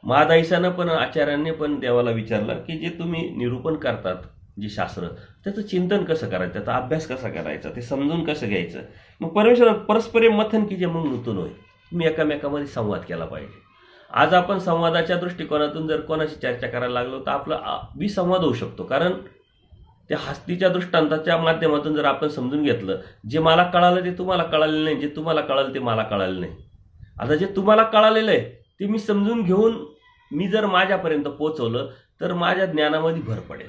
महादाईसांना पण आचार्यांनी पण देवाला विचारलं की जे तुम्ही निरूपण करतात जे शास्त्र, त्याचं चिंतन कसं करायचं, त्याचा अभ्यास कसा करायचा, ते समजून कसं घ्यायचं. मग परमेश्वर परस्पर मथन की जे मग नूतन होय, तुम्ही एकामेकामध्ये संवाद केला पाहिजे. आज आपण संवादाच्या दृष्टिकोनातून जर कोणाशी चर्चा करायला लागलो तर आपला विसंवाद होऊ शकतो, कारण त्या हस्तीच्या दृष्टांताच्या माध्यमातून जर आपण समजून घेतलं, जे मला कळालं ते तुम्हाला कळालेलं नाही, जे तुम्हाला कळालं ते मला कळालं नाही. आता जे तुम्हाला कळालेलं आहे ते मी समजून घेऊन मी जर माझ्यापर्यंत पोहोचवलं तर माझ्या ज्ञानामध्ये भर पडेल.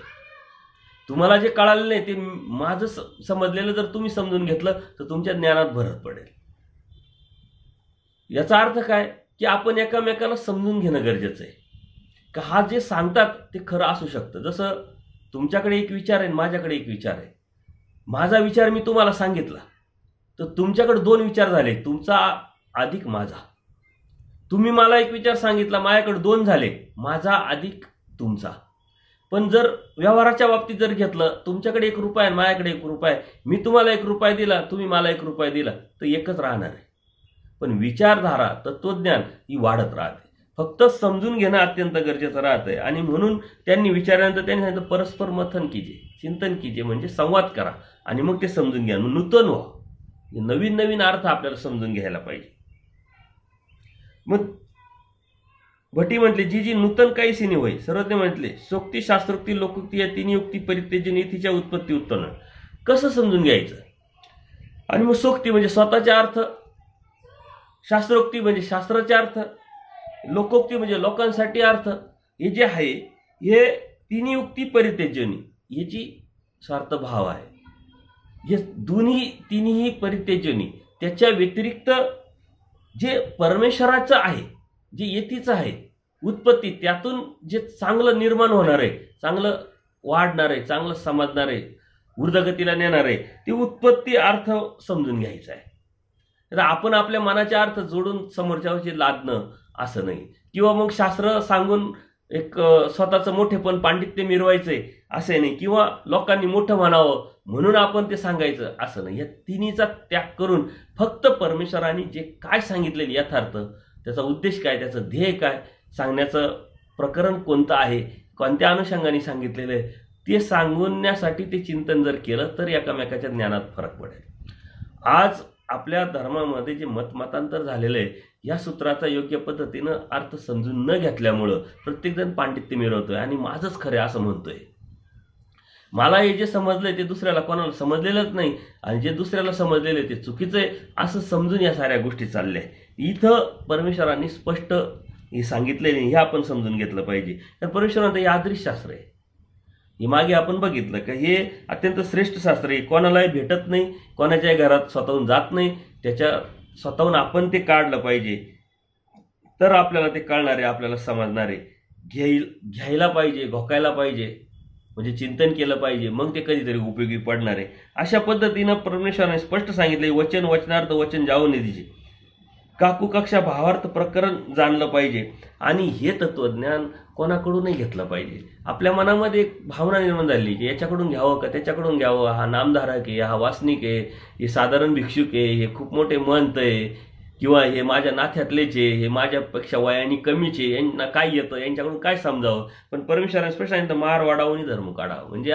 तुम्हाला जे कळालं नाही ते माझं समजलेलं जर तुम्ही समजून घेतलं तर तुमच्या ज्ञानात भर पडेल. याचा अर्थ काय की आपण एकामेकाला समजून घेणं गरजेचं आहे का हा जे सांगतात ते खरं असू शकतं. जसं तुमच्याकडे एक विचार आहे, माझ्याकडे एक विचार आहे. माझा विचार मी तुम्हाला सांगितला तर तुमच्याकडे 2 विचार झाले, तुमचा अधिक माझा. तुम्ही मला एक विचार सांगितला, माझ्याकडे 2 झाले, माझा अधिक तुमचा. पण जर व्यवहाराच्या बाबतीत जर घेतलं, तुमच्याकडे 1 रुपया आहे, माझ्याकडे 1 रुपया आहे, मी तुम्हाला 1 रुपया दिला, तुम्ही मला 1 रुपया दिला, तर एकच राहणार आहे. पण विचारधारा, तत्वज्ञान ही वाढत राहते. फक्त समजून घेणं अत्यंत गरजेचं राहतंय. आणि म्हणून त्यांनी विचारल्यानंतर त्यांनी सांगितलं परस्पर मंथन कीजिए, चिंतन कीजिए, म्हणजे संवाद करा आणि मग ते समजून घ्या, नूतन व्हा. नवीन नवीन अर्थ आपल्याला समजून घ्यायला पाहिजे. मग भटी म्हटले जी जी नूतन काहीशी नाही होय. सर्वज्ञ म्हटले सोक्ती, शास्त्रोक्ती, लोकोक्ती या तिन्ही युक्ती परित्यजन इथीच्या उत्पत्ती उत्पन्न. कसं समजून घ्यायचं? आणि मग सोक्ती म्हणजे स्वतःचे अर्थ, शास्त्रोक्ती म्हणजे शास्त्राचे अर्थ, लोकोक्ती म्हणजे लोकांसाठी अर्थ. हे जे आहे हे तिन्ही युक्ती परित्यजनी, याची स्वार्थभाव आहे. हे तिन्ही परित्यजनी, त्याच्या व्यतिरिक्त जे परमेश्वराचं आहे, जे येतीचं आहे उत्पत्ती, त्यातून जे चांगलं निर्माण होणार आहे, चांगलं वाढणार आहे, चांगलं समजणार आहे, ऊर्ध्वगतीला नेणार आहे, ते उत्पत्ती अर्थ समजून घ्यायचा आहे. तर आपण आपल्या मनाचे अर्थ जोडून समोरच्यावरचे लादणं असं नाही, किंवा मग शास्त्र सांगून एक स्वतःचं मोठेपण पांडित्य मिरवायचंय असं नाही, किंवा लोकांनी मोठं म्हणावं म्हणून आपण ते सांगायचं असं नाही. या तिन्हीचा त्याग करून फक्त परमेश्वराने जे काय सांगितलेले यथार्थ, त्याचा उद्देश काय, त्याचं ध्येय काय, सांगण्याचं प्रकरण कोणतं आहे, कोणत्या अनुषंगाने सांगितलेलं आहे, ते सांगण्यासाठी ते चिंतन जर केलं तर एकामेकाच्या ज्ञानात फरक पडेल. आज आपल्या धर्मामध्ये जे मतमतांतर झालेलं आहे, या सूत्राचा योग्य पद्धतीनं अर्थ समजून न घेतल्यामुळं प्रत्येकजण पांडित्य मिळवतोय आणि माझंच खरं असं म्हणतोय. मला हे जे समजलंय ते दुसऱ्याला कोणाला समजलेलंच नाही, आणि जे दुसऱ्याला समजलेलं ते चुकीचं आहे असं समजून या साऱ्या गोष्टी चालल्या. इथं परमेश्वरांनी स्पष्ट हे सांगितलेले, हे आपण समजून घेतलं पाहिजे. तर परमेश्वरांचं हे आदर्श शास्त्र आहे. हे मागे आपण बघितलं की हे अत्यंत श्रेष्ठ शास्त्र आहे. कोणालाही भेटत नाही, कोणाच्याही घरात स्वतःहून जात नाही, त्याच्या स्वतःहून आपण ते काढलं पाहिजे तर आपल्याला ते कळणार आहे, आपल्याला समजणार आहे. घ्यायला पाहिजे, घोकायला पाहिजे, म्हणजे चिंतन केलं पाहिजे, मग ते कधीतरी उपयोगी पडणार आहे. अशा पद्धतीनं परमेश्वराने स्पष्ट सांगितले. वचन वचनार्थ वचन जाऊन दिजे, काकू कक्षा भावार्थ प्रकरण जाणलं पाहिजे. आणि हे तत्वज्ञान कोणाकडूनही घेतलं पाहिजे. आपल्या मनामध्ये एक भावना निर्माण झाली की याच्याकडून घ्यावं का त्याच्याकडून घ्यावं, हा नामधारक आहे, हा वासनिक आहे, हे साधारण भिक्षुक आहे, हे खूप मोठे महंत आहे, किंवा हे माझ्या नाथ्यातलेच आहे, हे माझ्यापेक्षा वयाने कमीचे, यांना काय येतं, यांच्याकडून काय समजावं. पण परमेश्वराने स्पष्ट सांगितलं मार वाढावून धर्म काढावं. म्हणजे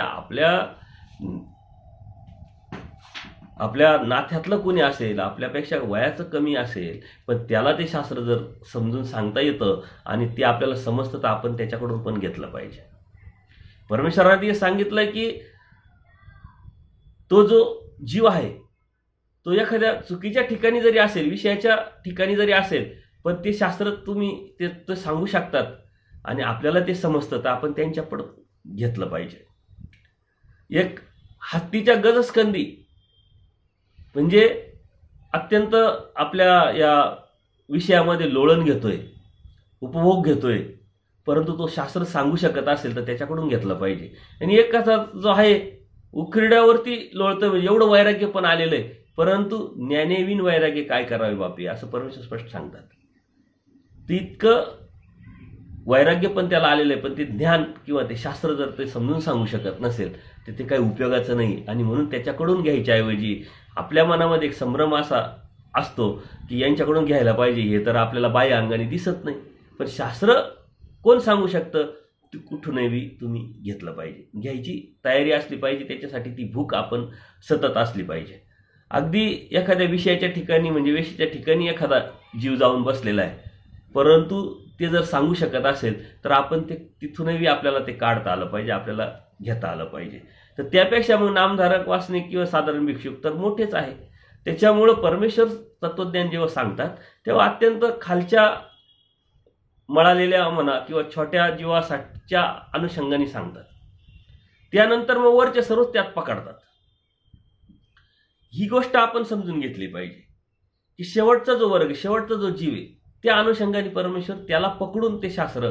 आपल्या नाथ्यातलं कोणी असेल, आपल्यापेक्षा वयाचं कमी असेल, पण त्याला ते शास्त्र जर समजून सांगता येतं आणि ते आपल्याला समजतं तर आपण त्याच्याकडून पण घेतलं पाहिजे. परमेश्वराने सांगितलंय की तो जो जीव आहे तो एखाद्या चुकीच्या ठिकाणी जरी असेल, विषयाच्या ठिकाणी जरी असेल, पण ते शास्त्र तुम्ही ते सांगू शकतात आणि आपल्याला ते समजतं तर आपण त्यांच्याकडून घेतलं पाहिजे. एक हत्तीच्या गजस्कंदी म्हणजे अत्यंत आपल्या या विषयामध्ये लोळण घेतोय, उपभोग घेतोय, परंतु तो शास्त्र सांगू शकत असेल तर त्याच्याकडून घेतलं पाहिजे. आणि एकाचा जो आहे उखरड्यावरती लोळतोय, म्हणजे एवढं वैराग्य पण आलेलं आहे, परंतु ज्ञानेविन वैराग्य काय करावे बापी, असं परमेश्वर स्पष्ट सांगतात. तितकं वैराग्य पण त्याला आलेलं आहे, पण ते ज्ञान किंवा ते शास्त्र जर ते समजून सांगू शकत नसेल तर ते काही उपयोगाचं नाही. आणि म्हणून त्याच्याकडून घ्यायच्याऐवजी आपल्या मनामध्ये एक संभ्रम असा असतो की यांच्याकडून घ्यायला पाहिजे, हे तर आपल्याला बाह्य अंगाने दिसत नाही, पण शास्त्र कोण सांगू शकतं, ते कुठूनही तुम्ही घेतलं पाहिजे. घ्यायची तयारी असली पाहिजे, त्याच्यासाठी ती भूक आपण सतत असली पाहिजे. अगदी एखाद्या विषयाच्या ठिकाणी म्हणजे वेशीच्या ठिकाणी एखादा जीव जाऊन बसलेला आहे, परंतु ते जर सांगू शकत असेल तर आपण ते तिथूनही आपल्याला ते काढता आलं पाहिजे, आपल्याला घेता आलं पाहिजे. तर त्यापेक्षा मग नामधारक वासनिक किंवा साधारण भिक्षुक तर मोठेच आहे. त्याच्यामुळं परमेश्वर तत्वज्ञान जेव्हा सांगतात तेव्हा अत्यंत खालच्या मळालेल्या म्हणा किंवा छोट्या जीवासाठीच्या अनुषंगाने सांगतात. त्यानंतर मग वरचे सर्वच त्यात पकडतात. ही गोष्ट आपण समजून घेतली पाहिजे की शेवटचा जो वर्ग, शेवटचा जो जीव आहे, त्या अनुषंगाने परमेश्वर त्याला पकडून ते शास्त्र,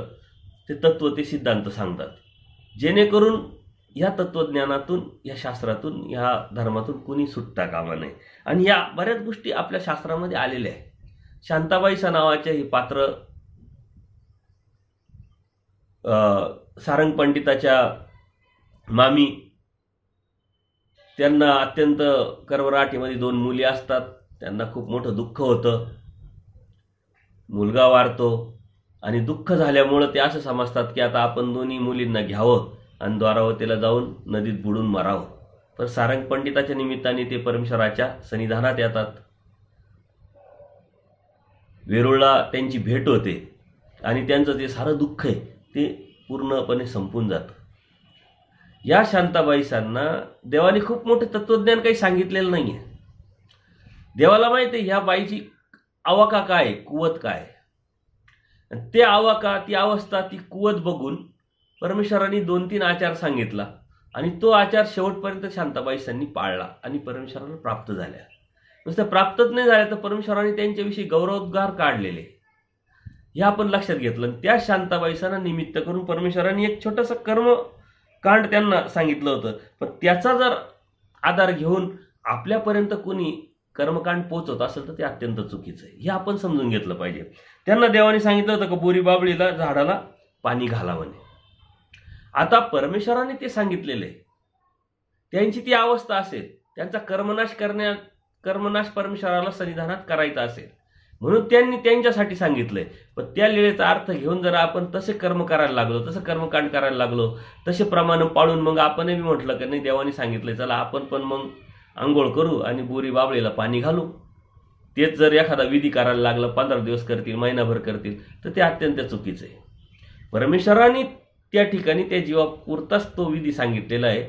ते तत्व, ते सिद्धांत सांगतात, जेणेकरून या तत्वज्ञानातून, या शास्त्रातून, या धर्मातून कुणी सुटता कामा नये. आणि या बऱ्याच गोष्टी आपल्या शास्त्रामध्ये आलेल्या आहे. शांताबाईसा नावाचे हे पात्र सारंग पंडिताच्या मामी, त्यांना अत्यंत कर्मराठीमध्ये 2 मुली असतात. त्यांना खूप मोठं दुःख होतं, मुलगा वारतो आणि दुःख झाल्यामुळं ते असं समजतात की आता आपण दोन्ही मुलींना घ्यावं आणि द्वारावतीला जाऊन नदीत बुडून मरावं. पण सारंग पंडिताच्या निमित्ताने ते परमेश्वराच्या सन्निधानात येतात. वेरूळला त्यांची भेट होते आणि त्यांचं जे सारं दुःख आहे ते पूर्णपणे संपून जातं. या शांताबाईसांना देवाने खूप मोठे तत्वज्ञान काही सांगितलेलं नाहीये. देवाला माहिती आहे ह्या बाईची अवाका काय, कुवत काय. ते अवाका, ती अवस्था, ती कुवत बघून परमेश्वरांनी 2-3 आचार सांगितला आणि तो आचार शेवटपर्यंत शांताबाईसांनी पाळला आणि परमेश्वराला प्राप्त झाल्या. नुसतं प्राप्तच नाही झाल्या तर परमेश्वरांनी त्यांच्याविषयी गौरवोद्गार काढलेले, हे आपण लक्षात घेतलं. त्या शांताबाईसांना निमित्त करून परमेश्वरांनी एक छोटंसं कर्मकांड त्यांना सांगितलं होतं. पण त्याचा जर आधार घेऊन आपल्यापर्यंत कुणी कर्मकांड पोचवत असेल तर ते अत्यंत चुकीचं आहे, हे आपण समजून घेतलं पाहिजे. त्यांना देवाने सांगितलं होतं की बोरी बाबळीला झाडाला पाणी घाला म्हणे. आता परमेश्वराने ते सांगितलेलं आहे, त्यांची ती अवस्था असेल, त्यांचा कर्मनाश परमेश्वराला सन्निधानात करायचा असेल म्हणून त्यांनी त्यांच्यासाठी सांगितलंय. पण त्या लीळेचा अर्थ घेऊन जर आपण तसे कर्म करायला लागलो, तसं कर्मकांड करायला लागलो, तसे प्रमाण पाळून मग आपणही म्हटलं की नाही देवाने सांगितलंय चला आपण पण मग आंघोळ करू आणि बोरी बाबळीला पाणी घालू, तेच जर एखादा विधी करायला लागला, 15 दिवस करतील, महिनाभर करतील, तर ते अत्यंत चुकीचं आहे. परमेश्वराने त्या ठिकाणी त्या जीवापुरताच तो विधी सांगितलेला आहे,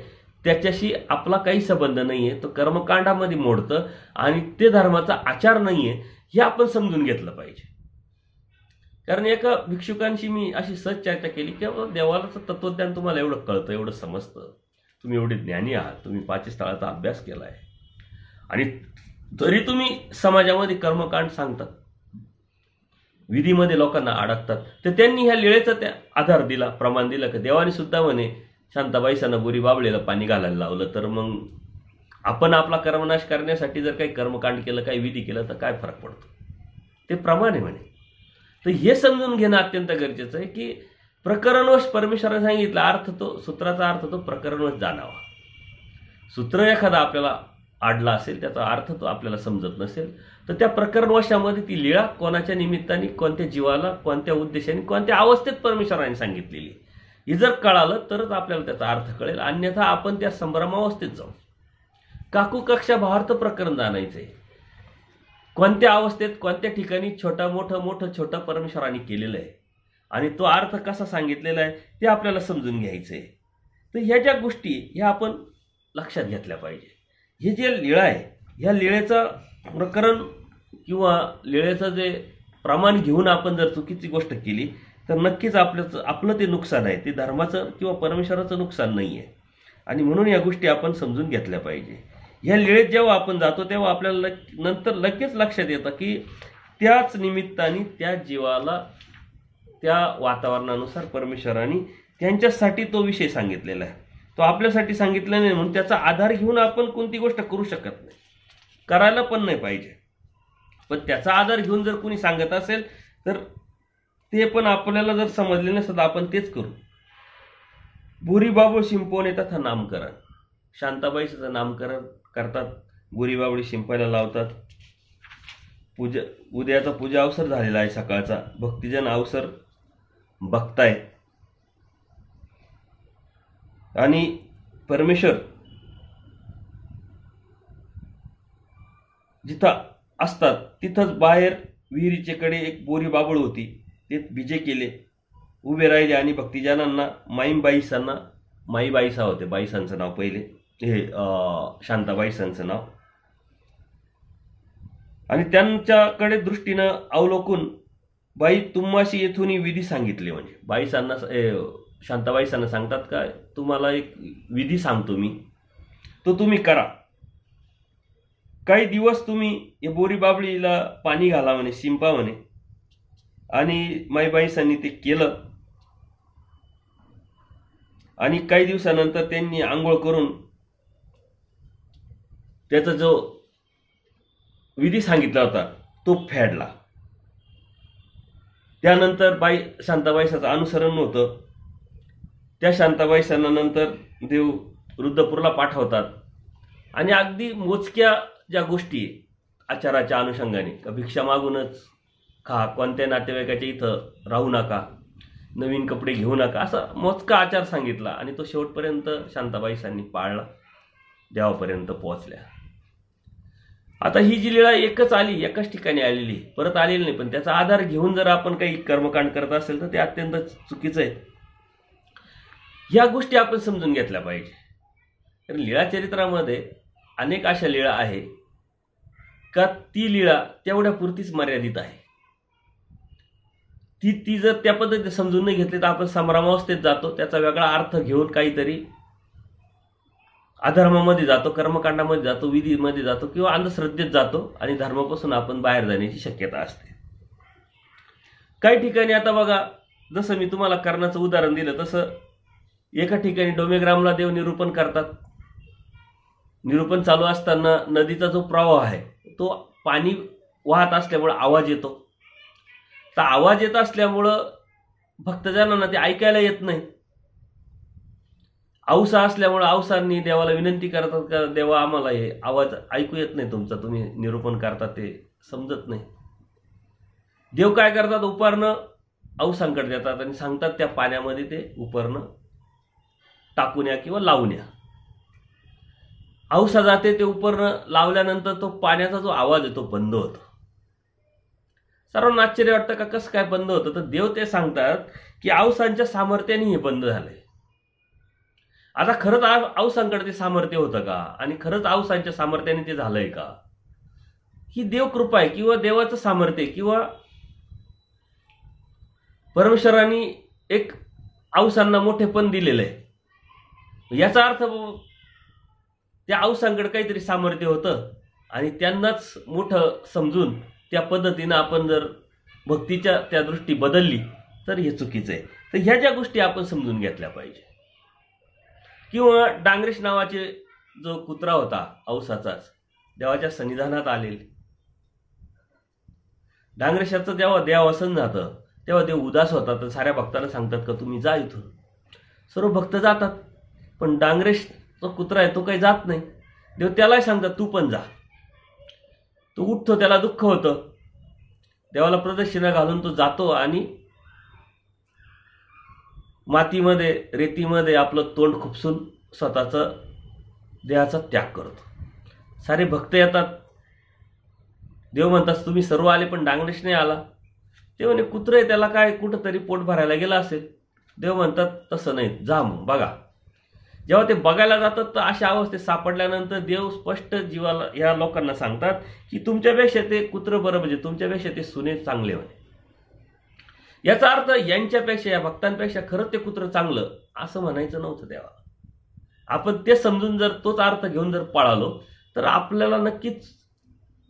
त्याच्याशी आपला काही संबंध नाहीये. तो कर्मकांडामध्ये मोडतं आणि ते धर्माचा आचार नाहीये, हे आपण समजून घेतलं पाहिजे. कारण एका भिक्षुकांशी मी अशी सहज चर्चा केली की देवाचं तत्वज्ञान तुम्हाला एवढं कळतं, एवढं समजतं, तुम्ही एवढे ज्ञानी आहात, तुम्ही 5 स्थळाचा अभ्यास केलाय आणि तरी तुम्ही समाजामध्ये कर्मकांड सांगतात, विधीमध्ये लोकांना अडकतात. तर त्यांनी ह्या लीळेचा त्या आधार दिला, प्रमाण दिलं की देवाने सुद्धा म्हणे शांताबाईसांना बोरी बाबळीला पाणी घालायला लावलं, तर मग आपण आपला कर्मनाश करण्यासाठी जर काही कर्मकांड केलं, काही विधी केलं तर काय फरक पडतो, ते प्रमाण आहे म्हणे. तर हे समजून घेणं अत्यंत गरजेचं आहे की प्रकरणवश परमेश्वराने सांगितलं, अर्थ तो, सूत्राचा अर्थ तो प्रकरणवश जाणावा. सूत्र एखादा आपल्याला आडला असेल, त्याचा अर्थ तो आपल्याला समजत नसेल, तर त्या प्रकरणवशामध्ये ती लीळा कोणाच्या निमित्ताने, कोणत्या जीवाला, कोणत्या उद्देशाने, कोणत्या अवस्थेत परमेश्वराने सांगितलेली, हे जर कळालं तरच आपल्याला त्याचा अर्थ कळेल. अन्यथा आपण त्या संभ्रमावस्थेत जाऊ. काकू कक्षा भावार्थ प्रकरण जाणायचंय, कोणत्या अवस्थेत, कोणत्या ठिकाणी छोटा मोठं छोटं परमेश्वराने केलेलं आहे आणि तो अर्थ कसा सांगितलेला आहे ते आपल्याला समजून घ्यायचंय. तर ह्या ज्या गोष्टी ह्या आपण लक्षात घेतल्या पाहिजे. हे जे लीळा आहे, ह्या लीळेचं प्रकरण किंवा लीळेचं जे प्रमाण घेऊन आपण जर चुकीची गोष्ट केली तर नक्कीच आपलं ते नुकसान आहे, ते धर्माचं किंवा परमेश्वराचं नुकसान नाही आहे. आणि म्हणून या गोष्टी आपण समजून घेतल्या पाहिजे. ह्या लीळेत जेव्हा आपण जातो तेव्हा आपल्याला नंतर लगेच लक्षात येतं की त्याच निमित्ताने त्या जीवाला त्या वातावरणानुसार परमेश्वराने त्यांच्यासाठी तो विषय सांगितलेला आहे, तो आपल्यासाठी सांगितला नाही. म्हणून त्याचा आधार घेऊन आपण कोणती गोष्ट करू शकत नाही, करायला पण नाही पाहिजे. पण त्याचा आधार घेऊन जर कोणी सांगत असेल तर ते पण आपल्याला जर समजले नसेल तर आपण तेच करू. बोरी बाबूळ शिंपवणे तथा नामकरण, शांताबाईचं नामकरण करतात, बोरी बाबळी शिंपायला लावतात. उद्याचा पूजा अवसर झालेला आहे, सकाळचा भक्तिजन अवसर बघताय आणि परमेश्वर जिथं असतात तिथंच बाहेर विहिरीचे कडे एक बोरी बाबळ होती, ते भिजे केले, उभे राहिले आणि भक्तिजनांना माईबाईसांना, माईबाईसा होते बाईसांचं नाव पहिले, हे शांताबाईसांचं नाव, आणि त्यांच्याकडे दृष्टीनं अवलोकून बाई तुम्हाशी येथून विधी सांगितले. म्हणजे बाईसांना, शांताबाईसांना सांगतात का तुम्हाला एक विधी सांगतो मी, तो तुम्ही करा. काही दिवस तुम्ही हे बोरी बाबळीला पाणी घाला म्हणे, शिंपा म्हणे. आणि माईबाईसांनी ते केलं. आणि काही दिवसानंतर त्यांनी आंघोळ करून त्याचा जो विधी सांगितला होता तो फेडला. त्यानंतर शांताबाईसाचं अनुसरण होतं. त्या शांताबाईसांना नंतर देव रुद्रपूरला पाठवतात. आणि अगदी मोजक्या ज्या गोष्टी आचाराच्या अनुषंगाने, भिक्षा मागूनच खा, कोणत्या नातेवाईकाच्या इथं राहू नका, नवीन कपडे घेऊ नका, असा मोजका आचार सांगितला. आणि तो शेवटपर्यंत शांताबाईसांनी पाळला, देवापर्यंत पोहोचल्या. आता ही जी लीळा एकच आली, एकाच ठिकाणी आलेली, परत आलेली नाही. पण त्याचा आधार घेऊन जर आपण काही कर्मकांड करत असेल तर ते अत्यंत चुकीचं आहे. ह्या गोष्टी आपण समजून घेतल्या पाहिजे. तर लीळा चरित्रामध्ये अनेक अशा लीळा आहे का ती लीळा तेवढ्या पुरतीच मर्यादित आहे. ती जर त्या पद्धतीने समजून नाही घेतली तर आपण संभ्रमावस्थेत जातो, त्याचा वेगळा अर्थ घेऊन काहीतरी अधर्मामध्ये जातो, कर्मकांडामध्ये जातो, विधीमध्ये जातो किंवा अंधश्रद्धेत जातो आणि धर्मापासून आपण बाहेर जाण्याची शक्यता असते. काही ठिकाणी आता बघा, जसं मी तुम्हाला कर्णाचं उदाहरण दिलं तसं एका ठिकाणी डोमेग्रामला देव निरूपण करतात. निरूपण चालू असताना नदीचा जो प्रवाह आहे तो पाणी वाहत असल्यामुळे आवाज येतो. तर आवाज येत असल्यामुळं भक्तजनांना ते ऐकायला येत नाही. औसा असल्यामुळे औसांनी देवाला विनंती करतात का देवा आम्हाला हे आवाज ऐकू येत नाही तुमचा, तुम्ही निरूपण करता ते समजत नाही. देव काय करतात, उपरणं औसांकडे देतात आणि सांगतात त्या पाण्यामध्ये ते उपरणं टाकून या किंवा लावून या. औसा जाते, ते उपरणं लावल्यानंतर तो पाण्याचा जो आवाज आहे तो बंद होतो. सर्वांना आश्चर्य वाटतं का कसं काय बंद होतं. तर देव ते सांगतात की औसांच्या सामर्थ्याने हे बंद झालंय. आता खरंच औसांकडे ते सामर्थ्य होतं का आणि खरंच औसांच्या सामर्थ्याने ते झालंय का, ही देवकृपा आहे किंवा देवाचं सामर्थ्य किंवा परमेश्वरांनी एक औसांना मोठेपण दिलेलं आहे. याचा अर्थ त्या औसांकडे काहीतरी सामर्थ्य होतं आणि त्यांनाच मोठं समजून त्या पद्धतीनं आपण जर भक्तीच्या त्या दृष्टी बदलली तर हे चुकीचं आहे. तर ह्या ज्या गोष्टी आपण समजून घेतल्या पाहिजे. किंवा डांगरेश नावाचे जो कुत्रा होता औसाचाच, देवाच्या सन्निधानात आलेले. डांगरेशाचं जेव्हा देवावसन जातं तेव्हा देव उदास होतात. तर साऱ्या भक्तांना सांगतात का तुम्ही जा इथून. सर्व भक्त जातात, पण डांगरेश जो कुत्रा आहे तो काही जात नाही. देव त्यालाही सांगतात तू पण जा. तो उठतो, त्याला दुःख होतं. देवाला प्रदक्षिणा घालून तो जातो आणि मातीमध्ये रेतीमध्ये आपलं तोंड खुपसून स्वतःचा देहाचा त्याग करतो. सारे भक्त येतात. देव म्हणतात तुम्ही सर्व आले पण डांगरेश नाही आला. ते म्हणे कुत्रे त्याला काय कुठंतरी पोट भरायला गेला असेल. देव म्हणतात तसं नाही, जा मग बघा. जेव्हा ते बघायला जातात तर अशा अवस्थेत सापडल्यानंतर देव स्पष्ट जीवाला या लोकांना सांगतात की तुमच्यापेक्षा ते कुत्र बरं, म्हणजे तुमच्यापेक्षा ते सुने चांगले म्हणे. याचा अर्थ यांच्यापेक्षा, या भक्तांपेक्षा खरंच ते कुत्र चांगलं असं म्हणायचं नव्हतं देवाला. आपण ते समजून जर तोच अर्थ घेऊन जर पळालो तर आपल्याला नक्कीच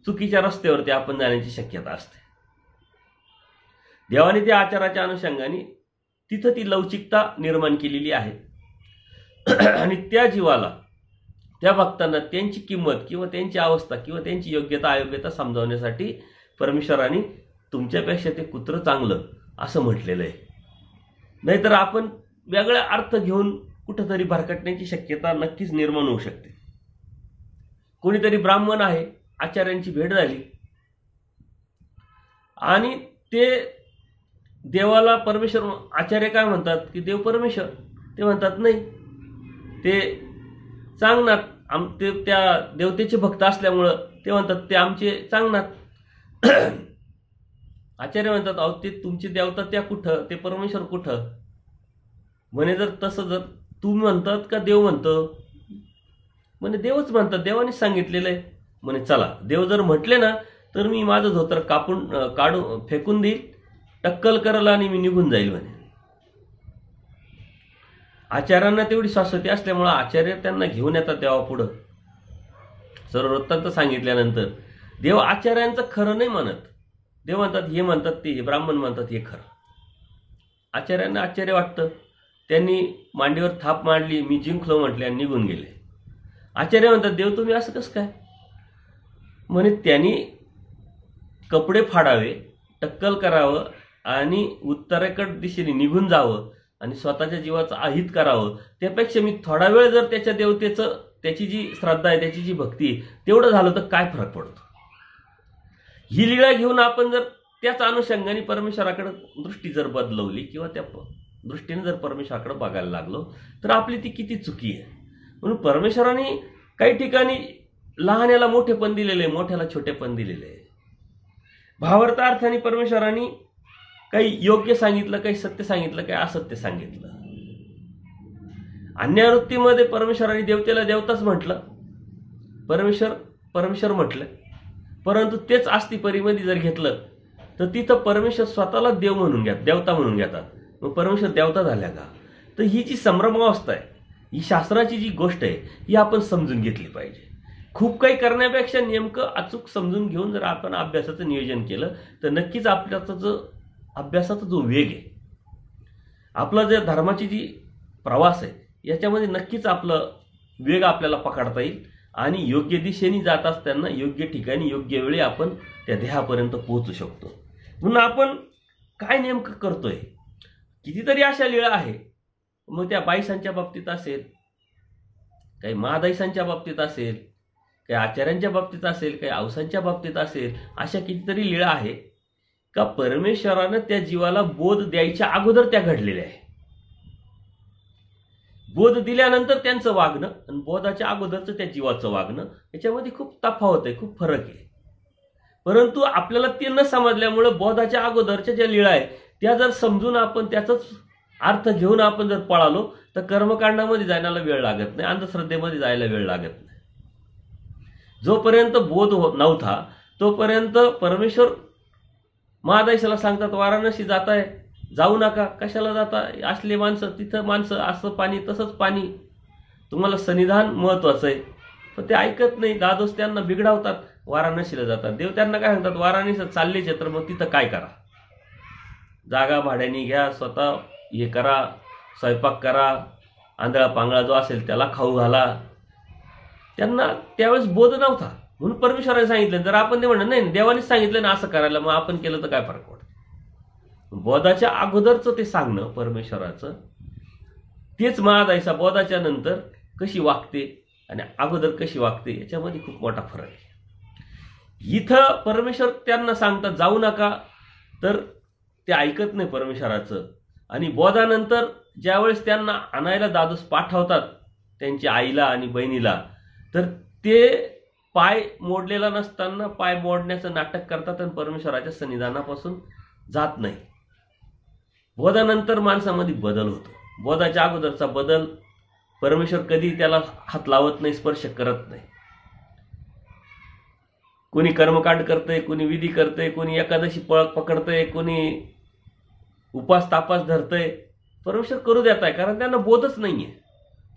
चुकीच्या रस्त्यावरती आपण जाण्याची शक्यता असते. देवाने त्या आचाराच्या अनुषंगाने तिथं ती लवचिकता निर्माण केलेली आहे. आणि त्या जीवाला, त्या भक्तांना त्यांची किंमत किंवा त्यांची अवस्था किंवा त्यांची योग्यता अयोग्यता समजावण्यासाठी परमेश्वराने तुमच्यापेक्षा ते कुत्र चांगलं असं म्हटलेलं आहे. नाहीतर आपण वेगळा अर्थ घेऊन कुठंतरी भरकटण्याची शक्यता नक्कीच निर्माण होऊ शकते. कोणीतरी ब्राह्मण आहे, आचार्यांची भेट झाली आणि ते देवाला परमेश्वर, आचार्य काय म्हणतात की देव परमेश्वर. ते म्हणतात नाही, ते चांगनाथ, ते त्या देवतेचे भक्त असल्यामुळं ते म्हणतात ते आमचे चांगनाथ. आचार्य म्हणतात अहो ते तुमची देवता त्या कुठं, ते परमेश्वर कुठं. म्हणे जर तसं जर तू म्हणतात का देव म्हणतो, म्हणे देवच म्हणतात, देवाने सांगितलेलं आहे. म्हणे चला देव जर म्हटले ना तर मी माझं धोतर काढून फेकून देईल, टक्कल करल आणि मी निघून जाईल म्हणे. आचार्यांना तेवढी शाश्वती असल्यामुळे आचार्य त्यांना घेऊन येतात देवापुढं. सर्व वृत्तांत सांगितल्यानंतर देव आचार्यांचं खरं नाही म्हणत. देव म्हणतात हे म्हणतात ते, ब्राह्मण म्हणतात हे खरं. आचार्यांना आश्चर्य वाटतं. त्यांनी मांडीवर थाप मांडली, मी जिंकलो म्हटले आणि निघून गेले. आचार्य म्हणतात देव तुम्ही असं कसं काय? म्हणे त्यांनी कपडे फाडावे, टक्कल करावं आणि उत्तरेकडे दिशेने निघून जावं आणि स्वतःच्या जीवाचं अहित करावं, त्यापेक्षा मी थोडा वेळ जर त्याच्या देवतेचं, त्याची जी श्रद्धा आहे, त्याची जी भक्ती आहे, तेवढं झालं तर काय फरक पडतो? ही लीळा घेऊन आपण जर त्याच अनुषंगाने परमेश्वराकडे दृष्टी जर बदलवली किंवा त्या दृष्टीने जर परमेश्वराकडे बघायला लागलो तर आपली ती किती चुकी आहे. म्हणून परमेश्वराने काही ठिकाणी लहान्याला मोठेपण दिलेले आहे, मोठ्याला छोटेपण दिलेले आहे. भावार्थाने परमेश्वराने काही योग्य सांगितलं, काही सत्य सांगितलं, काही असत्य सांगितलं. अन्यावृत्तीमध्ये परमेश्वराने देवतेला देवताच म्हटलं, परमेश्वर म्हटलं. परंतु तेच आस्ती परीमध्ये जर घेतलं तर तिथं परमेश्वर स्वतःला देव म्हणून घेतात, देवता म्हणून घेतात. मग परमेश्वर देवता झाल्या का? तर ही जी संभ्रमावस्था आहे, ही शास्त्राची जी गोष्ट आहे, ही आपण समजून घेतली पाहिजे. खूप काही करण्यापेक्षा नेमकं अचूक समजून घेऊन जर आपण अभ्यासाचं नियोजन केलं तर नक्कीच आपल्याचा अभ्यासाचा जो वेग आहे, आपला जे धर्माची जी प्रवास आहे, याच्यामध्ये नक्कीच आपलं वेग आपल्याला पकडता येईल आणि योग्य दिशेने जात असताना योग्य ठिकाणी योग्य वेळी आपण त्या ध्येयापर्यंत पोहोचू शकतो. म्हणून आपण काय नेमकं करतोय? कितीतरी अशा लीळा आहे, मग त्या बाईसांच्या बाबतीत असेल, काही महादाईसांच्या बाबतीत असेल, काही आचार्यांच्या बाबतीत असेल, काही औसांच्या बाबतीत असेल, अशा कितीतरी लीळा आहे का परमेश्वरानं त्या जीवाला बोध द्यायच्या अगोदर त्या घडलेल्या आहे. बोध दिल्यानंतर त्यांचं वागणं आणि बोधाच्या अगोदरचं त्या जीवाचं वागणं, याच्यामध्ये खूप तफावत आहे, खूप फरक आहे. परंतु आपल्याला ते न समजल्यामुळे बोधाच्या अगोदरच्या ज्या लीळा आहे त्या जर समजून आपण त्याचाच अर्थ घेऊन आपण जर पळालो तर कर्मकांडामध्ये जायला वेळ लागत नाही, अंधश्रद्धेमध्ये जायला वेळ लागत नाही. जोपर्यंत बोध नव्हता तोपर्यंत परमेश्वर महादाईशाला सांगतात वाराणसी जाताय, जाऊ नका. कशाला जाता? असले माणसं, तिथं माणसं, असं पाणी तसंच पाणी, तुम्हाला सन्निधान महत्वाचं आहे. पण ते ऐकत नाही. दादोस त्यांना बिघडवतात, वाराणसीला जातात. देव त्यांना काय म्हणतात, वाराणसीला चाललेच आहे तर मग तिथं काय करा? जागा भाड्याने घ्या, स्वतः हे करा, स्वयंपाक करा, आंधळा पांगळा जो असेल त्याला खाऊ घाला. त्यांना त्यावेळेस बोध नव्हता म्हणून परमेश्वराने सांगितलं. जर आपण ते म्हणलं नाही, देवानेच सांगितलं ना असं करायला, मग आपण केलं तर काय फरक पडतो? बोधाच्या अगोदरचं ते सांगणं परमेश्वराचं, तेच महादाईसा बोधाच्या नंतर कशी वागते आणि अगोदर कशी वागते, याच्यामध्ये खूप मोठा फरक आहे. इथं परमेश्वर त्यांना सांगतात जाऊ नका, तर ते ऐकत नाही परमेश्वराचं. आणि बोधानंतर ज्यावेळेस त्यांना आणायला दादोस पाठवतात त्यांच्या आईला आणि बहिणीला, तर ते पाय मोडलेला नसताना पाय मोडण्याचं नाटक करतात आणि परमेश्वराच्या सन्निधानापासून जात नाही. बोधानंतर माणसामध्ये बदल होतो. बोधाच्या अगोदरचा बदल परमेश्वर कधी त्याला हात लावत नाही, स्पर्श करत नाही. कोणी कर्मकांड करतंय, कोणी विधी करतंय, कोणी एकादशी पकडतंय, कोणी उपास तापास धरतंय, परमेश्वर करू देत आहे, कारण त्यांना बोधच नाहीये.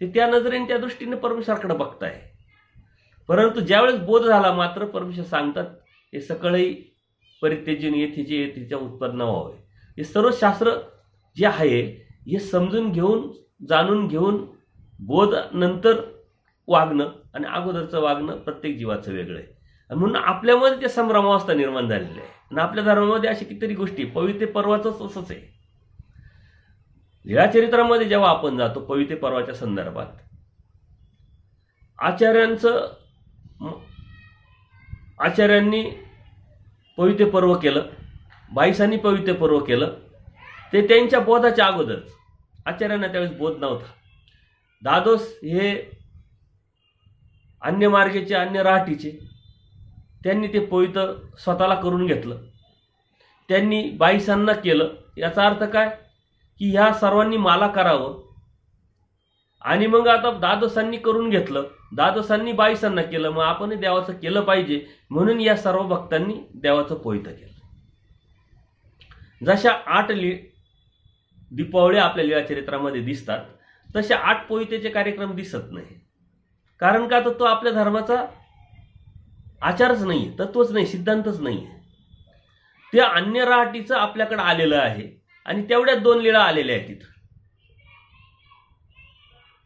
ते त्या नजरेने त्या दृष्टीने परमेश्वराकडे बघताय. परंतु ज्यावेळेस बोध झाला मात्र परमेश्वर सांगतात हे सकळही परित्यजून येथीचे येथीच्या उत्पन्न व्हावे. हे सर्व शास्त्र जे आहे हे समजून घेऊन, जाणून घेऊन, बोध नंतर वागणं आणि अगोदरचं वागणं प्रत्येक जीवाचं वेगळं आहे. म्हणून आपल्यामध्ये ते संभ्रमावस्था निर्माण झालेली आहे. आणि आपल्या धर्मामध्ये अशी कितीतरी गोष्टी, पवित्र पर्वाचंच असंच आहे. लीळाचरित्रामध्ये जेव्हा आपण जातो पवित्र पर्वाच्या संदर्भात, आचार्यांनी पवित्र पर्व केलं, बाईसांनी पवित्र पर्व केलं, ते त्यांच्या बोधाच्या अगोदरच. आचार्यांना त्यावेळेस बोध नव्हता. दादोस हे अन्य मार्गाचे, अन्य राहटीचे, त्यांनी ते पवित्र स्वतःला करून घेतलं. त्यांनी बाईसांना केलं. याचा अर्थ काय की ह्या सर्वांनी मला करावं. आणि मग आता दादोसांनी करून घेतलं, दादोसांनी बाईसांना केलं, मग आपण देवाचं केलं पाहिजे म्हणून या सर्व भक्तांनी देवाचं पवित्र केलं. जशा 8 दीपावळी आपल्या लीळाचरित्रामध्ये दिसतात तशा 8 पवित्रेचे कार्यक्रम दिसत नाही. कारण का तर तो आपल्या धर्माचा आचारच नाही, तत्वच नाही, सिद्धांतच नाही. त्या अन्य रहाटीचं आपल्याकडे आलेलं आहे आणि तेवढ्याच 2 लीळा आलेल्या आहेत तिथं.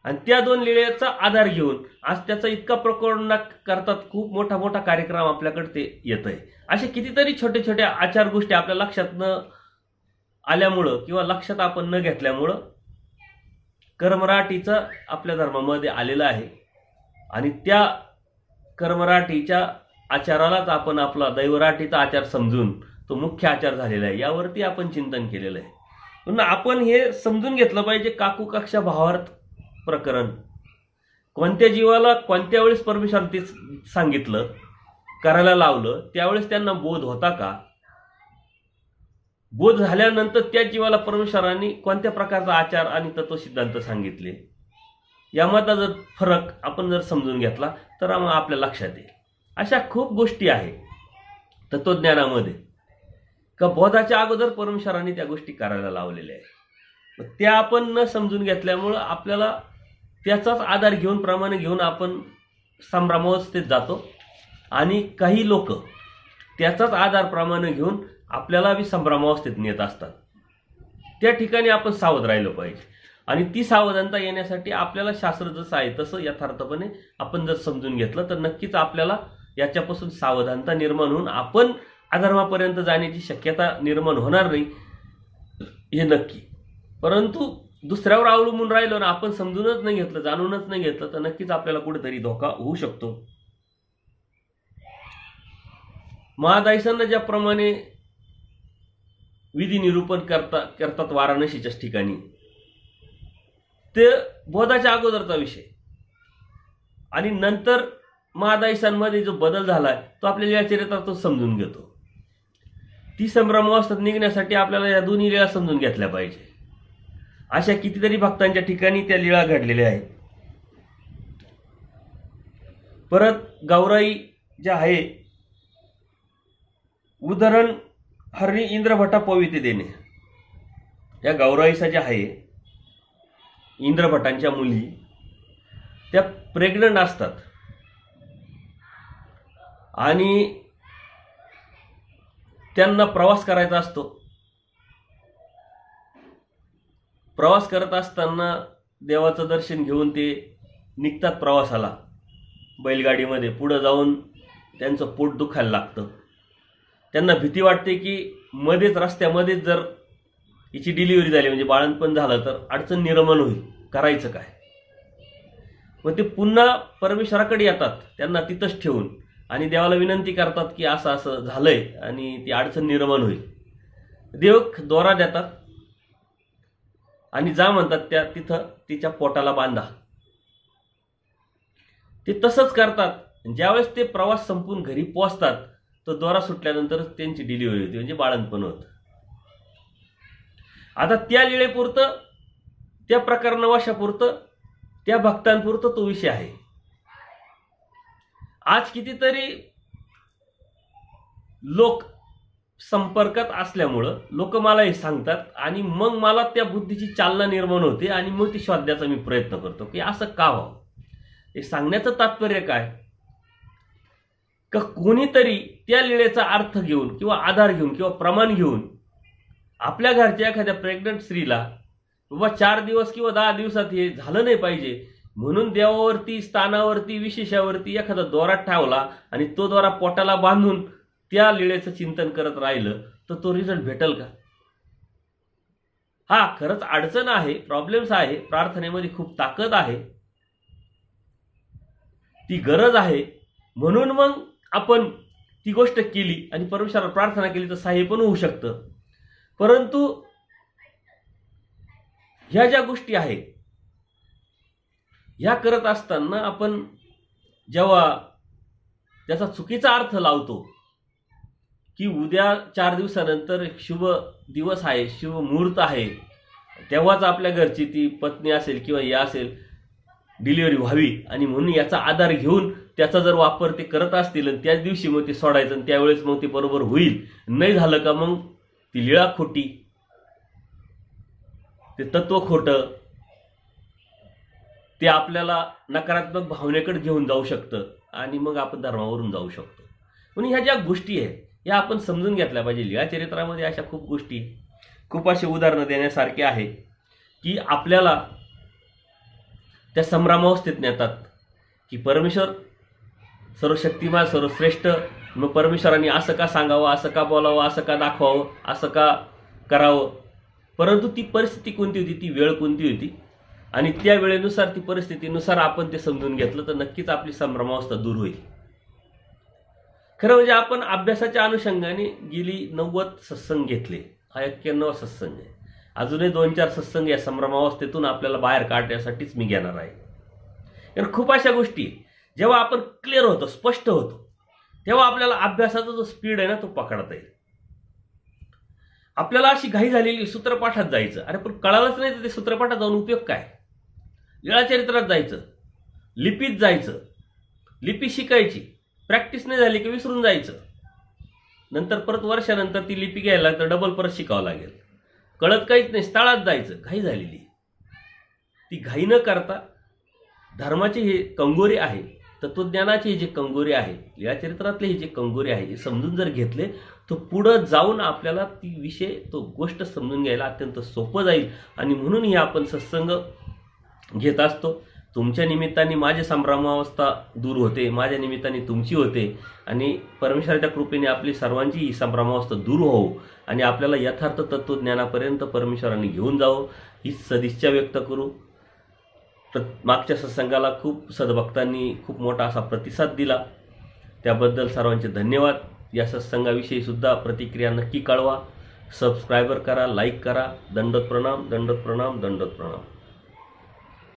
आणि त्या 2 लीळेचा आधार घेऊन आज त्याचा इतका प्रकरण करतात, खूप मोठा मोठा कार्यक्रम आपल्याकडे ते येत आहे. असे कितीतरी छोटे छोटे आचार गोष्टी आपल्या लक्षात न आल्यामुळं किंवा लक्षात आपण न घेतल्यामुळं कर्मराटीचं आपल्या धर्मामध्ये आलेलं आहे. आणि त्या कर्मराटीच्या आचारालाच आपण आपला दैवराटीचा आचार समजून तो मुख्य आचार झालेला आहे. यावरती आपण चिंतन केलेलं आहे. पुन्हा आपण हे समजून घेतलं पाहिजे, काकू कक्षा भावार्थ प्रकरण कोणत्या जीवाला कोणत्या वेळेस परमेश्वराने ते सांगितलं, करायला लावलं, त्यावेळेस त्यांना बोध होता का? बोध झाल्यानंतर त्या जीवाला परमेश्वरांनी कोणत्या प्रकारचा आचार आणि तत्वसिद्धांत सांगितले, यामधला जर फरक आपण जर समजून घेतला तर मग आपल्या लक्षात येईल. अशा खूप गोष्टी आहेत तत्वज्ञानामध्ये का बोधाच्या अगोदर परमेश्वरांनी त्या गोष्टी करायला लावलेल्या आहेत. त्या आपण न समजून घेतल्यामुळं आपल्याला त्याचाच आधार घेऊन, प्रमाणे घेऊन आपण संभ्रमावस्थेत जातो. आणि काही लोक त्याचाच आधार प्रमाणे घेऊन आपल्याला बी संभ्रमावस्थेत नेत असतात. त्या ठिकाणी आपण सावध राहिलं पाहिजे. आणि ती सावधानता येण्यासाठी आपल्याला शास्त्र जसं आहे तसं यथार्थपणे आपण जर समजून घेतलं तर नक्कीच आपल्याला याच्यापासून सावधानता निर्माण होऊन आपण अधर्मापर्यंत जाण्याची शक्यता निर्माण होणार नाही, हे नक्की. परंतु दुसऱ्यावर अवलंबून राहिलो ना, आपण समजूनच नाही घेतलं, जाणूनच नाही घेतलं, तर नक्कीच आपल्याला कुठेतरी धोका होऊ शकतो. महादायसांना ज्याप्रमाणे विधी निरूपण करतात वाराणसीच्याच ठिकाणी, ते बोधाच्या अगोदरचा विषय. आणि नंतर महादायसांमध्ये जो बदल झालाय तो आपल्याला या चरित्रात तो समजून घेतो. ती संभ्रमावस्थेत निघण्यासाठी आपल्याला या दोन्ही लीळा समजून घेतल्या पाहिजे. अशा कितीतरी भक्तांच्या ठिकाणी त्या लीळा घडलेल्या आहेत. परत गौराई ज्या आहे, उदाहरण हरणी इंद्रभटा पविते देणे. या गौराईसा ज्या आहे, इंद्रभटांच्या मुली, त्या प्रेग्नंट असतात आणि त्यांना प्रवास करायचा असतो. प्रवास करत असताना देवाचं दर्शन घेऊन ते निघतात प्रवासाला बैलगाडीमध्ये. पुढे जाऊन त्यांचं पोट दुखायला लागतं. त्यांना भीती वाटते की मध्येच रस्त्यामध्येच जर हिची डिलिव्हरी झाली, म्हणजे बाळंतपण झालं, तर अडचण निर्माण होईल, करायचं काय? मग ते पुन्हा परमेश्वराकडे येतात, त्यांना तिथंच ठेवून, आणि देवाला विनंती करतात की असं असं झालंय आणि ती अडचण निर्माण होईल. देव दोरा देतात आणि जा म्हणतात, त्या तिथं तिच्या पोटाला बांधा. ते तसंच करतात. ज्यावेळेस ते प्रवास संपून घरी पोहोचतात तो दोरा सुटल्यानंतर त्यांची डिलिव्हरी होती, म्हणजे बाळंतपण होतं. आता त्या लीळेपुरतं, त्या प्रकरणावाशापुरतं, त्या भक्तांपुरतं तो विषय आहे. आज कितीतरी लोक संपर्कात असल्यामुळं लोक मला हे सांगतात आणि मग मला त्या बुद्धीची चालना निर्माण होते आणि मग ती शोधण्याचा मी प्रयत्न करतो की असं का व्हावं. हे सांगण्याचं तात्पर्य काय, का कोणीतरी त्या लीळेचा अर्थ घेऊन किंवा आधार घेऊन किंवा प्रमाण घेऊन आपल्या घरच्या एखाद्या प्रेग्नंट स्त्रीला बाबा 4 दिवस किंवा 10 दिवसात हे झालं नाही पाहिजे म्हणून देवावरती, स्थानावरती, विशेषावरती एखादा दोरा ठेवला आणि तो दोरा पोटाला बांधून त्या लीळेचं चिंतन करत राहिलं तर तो रिझल्ट भेटेल का? हा, खरंच अडचण आहे, प्रॉब्लेम्स आहे. प्रार्थनेमध्ये खूप ताकद आहे, ती गरज आहे. म्हणून मग आपण ती गोष्ट केली आणि परमेश्वराला प्रार्थना केली तर सहाय्य पण होऊ शकतं. परंतु ह्या ज्या गोष्टी आहेत ह्या करत असताना आपण जेव्हा त्याचा चुकीचा अर्थ लावतो की उद्या 4 दिवसानंतर शुभ दिवस आहे, शुभ मुहूर्त आहे, तेव्हाच आपल्या घरची ती पत्नी असेल किंवा या असेल डिलिव्हरी व्हावी आणि म्हणून याचा आधार घेऊन त्याचा जर वापर ते करत असतील आणि त्याच दिवशी मग ते सोडायचं आणि त्यावेळेस मग ते बरोबर होईल, नाही झालं का मग ती लीळा खोटी, ते तत्व खोटं. ते आपल्याला नकारात्मक भावनेकडे घेऊन जाऊ शकतं आणि मग आपण धर्मावरून जाऊ शकतो. म्हणून ह्या ज्या गोष्टी आहेत या आपण समजून घेतल्या पाहिजे. लीळा चरित्रामध्ये अशा खूप गोष्टी, खूप असे उदाहरणं देण्यासारखे आहे की आपल्याला त्या संभ्रमावस्थेत नेतात की परमेश्वर सर्वशक्तिमान सर्वश्रेष्ठ, मग परमेश्वरांनी असं का सांगावं, असं का बोलावं, असं का दाखवावं, असं का करावं. परंतु ती परिस्थिती कोणती होती, ती वेळ कोणती होती आणि त्या वेळेनुसार, ती परिस्थितीनुसार आपण ते समजून घेतलं तर नक्कीच आपली संभ्रमावस्था दूर होईल. खरं म्हणजे आपण अभ्यासाच्या अनुषंगाने गेली 90 सत्संग घेतले. हा 91वा सत्संग आहे. अजूनही 2-4 सत्संग या संभ्रमावस्थेतून आपल्याला बाहेर काढण्यासाठीच मी घेणार आहे. कारण खूप अशा गोष्टी जेव्हा आपण क्लिअर होतो, स्पष्ट होतो, तेव्हा आपल्याला अभ्यासाचा जो स्पीड आहे ना तो पकडता येईल. आपल्याला अशी घाई झालेली सूत्रपाठात जायचं, अरे पण कळालंच नाही तर ते सूत्रपाठात जाऊन उपयोग काय. लीळाचरित्रात जायचं, लिपीत जायचं, लिपी शिकायची, प्रॅक्टिस नाही झाली की विसरून जायचं, नंतर परत वर्षानंतर ती लिपी घ्यायला तर डबल परत शिकावं लागेल. कळत काहीच नाही, स्थळात जायचं, घाई झालेली. ती घाई न करता धर्माचे हे कंगोरे आहे, तत्वज्ञानाचे जे कंगोरे आहे, लीळाचरित्रातले हे जे कंगोरे आहे हे समजून जर घेतले तर पुढं जाऊन आपल्याला ती विषय, तो गोष्ट समजून घ्यायला अत्यंत सोपं जाईल. आणि म्हणून हे आपण सत्संग घेत असतो. तुमच्या निमित्ताने माझी संभ्रमावस्था दूर होते, माझ्या निमित्ताने तुमची होते आणि परमेश्वराच्या कृपेने आपली सर्वांची ही संभ्रमावस्था दूर होऊ आणि आपल्याला यथार्थ तत्वज्ञानापर्यंत परमेश्वराने घेऊन जावं ही सदिच्छा व्यक्त करू. मागच्या सत्संगाला खूप सद्भक्तांनी खूप मोठा असा प्रतिसाद दिला, त्याबद्दल सर्वांचे धन्यवाद. या सत्संगाविषयी सुद्धा प्रतिक्रिया नक्की कळवा. सबस्क्रायबर करा, लाईक करा. दंडोत प्रणाम, दंडोत प्रणाम, दंडोत प्रणाम.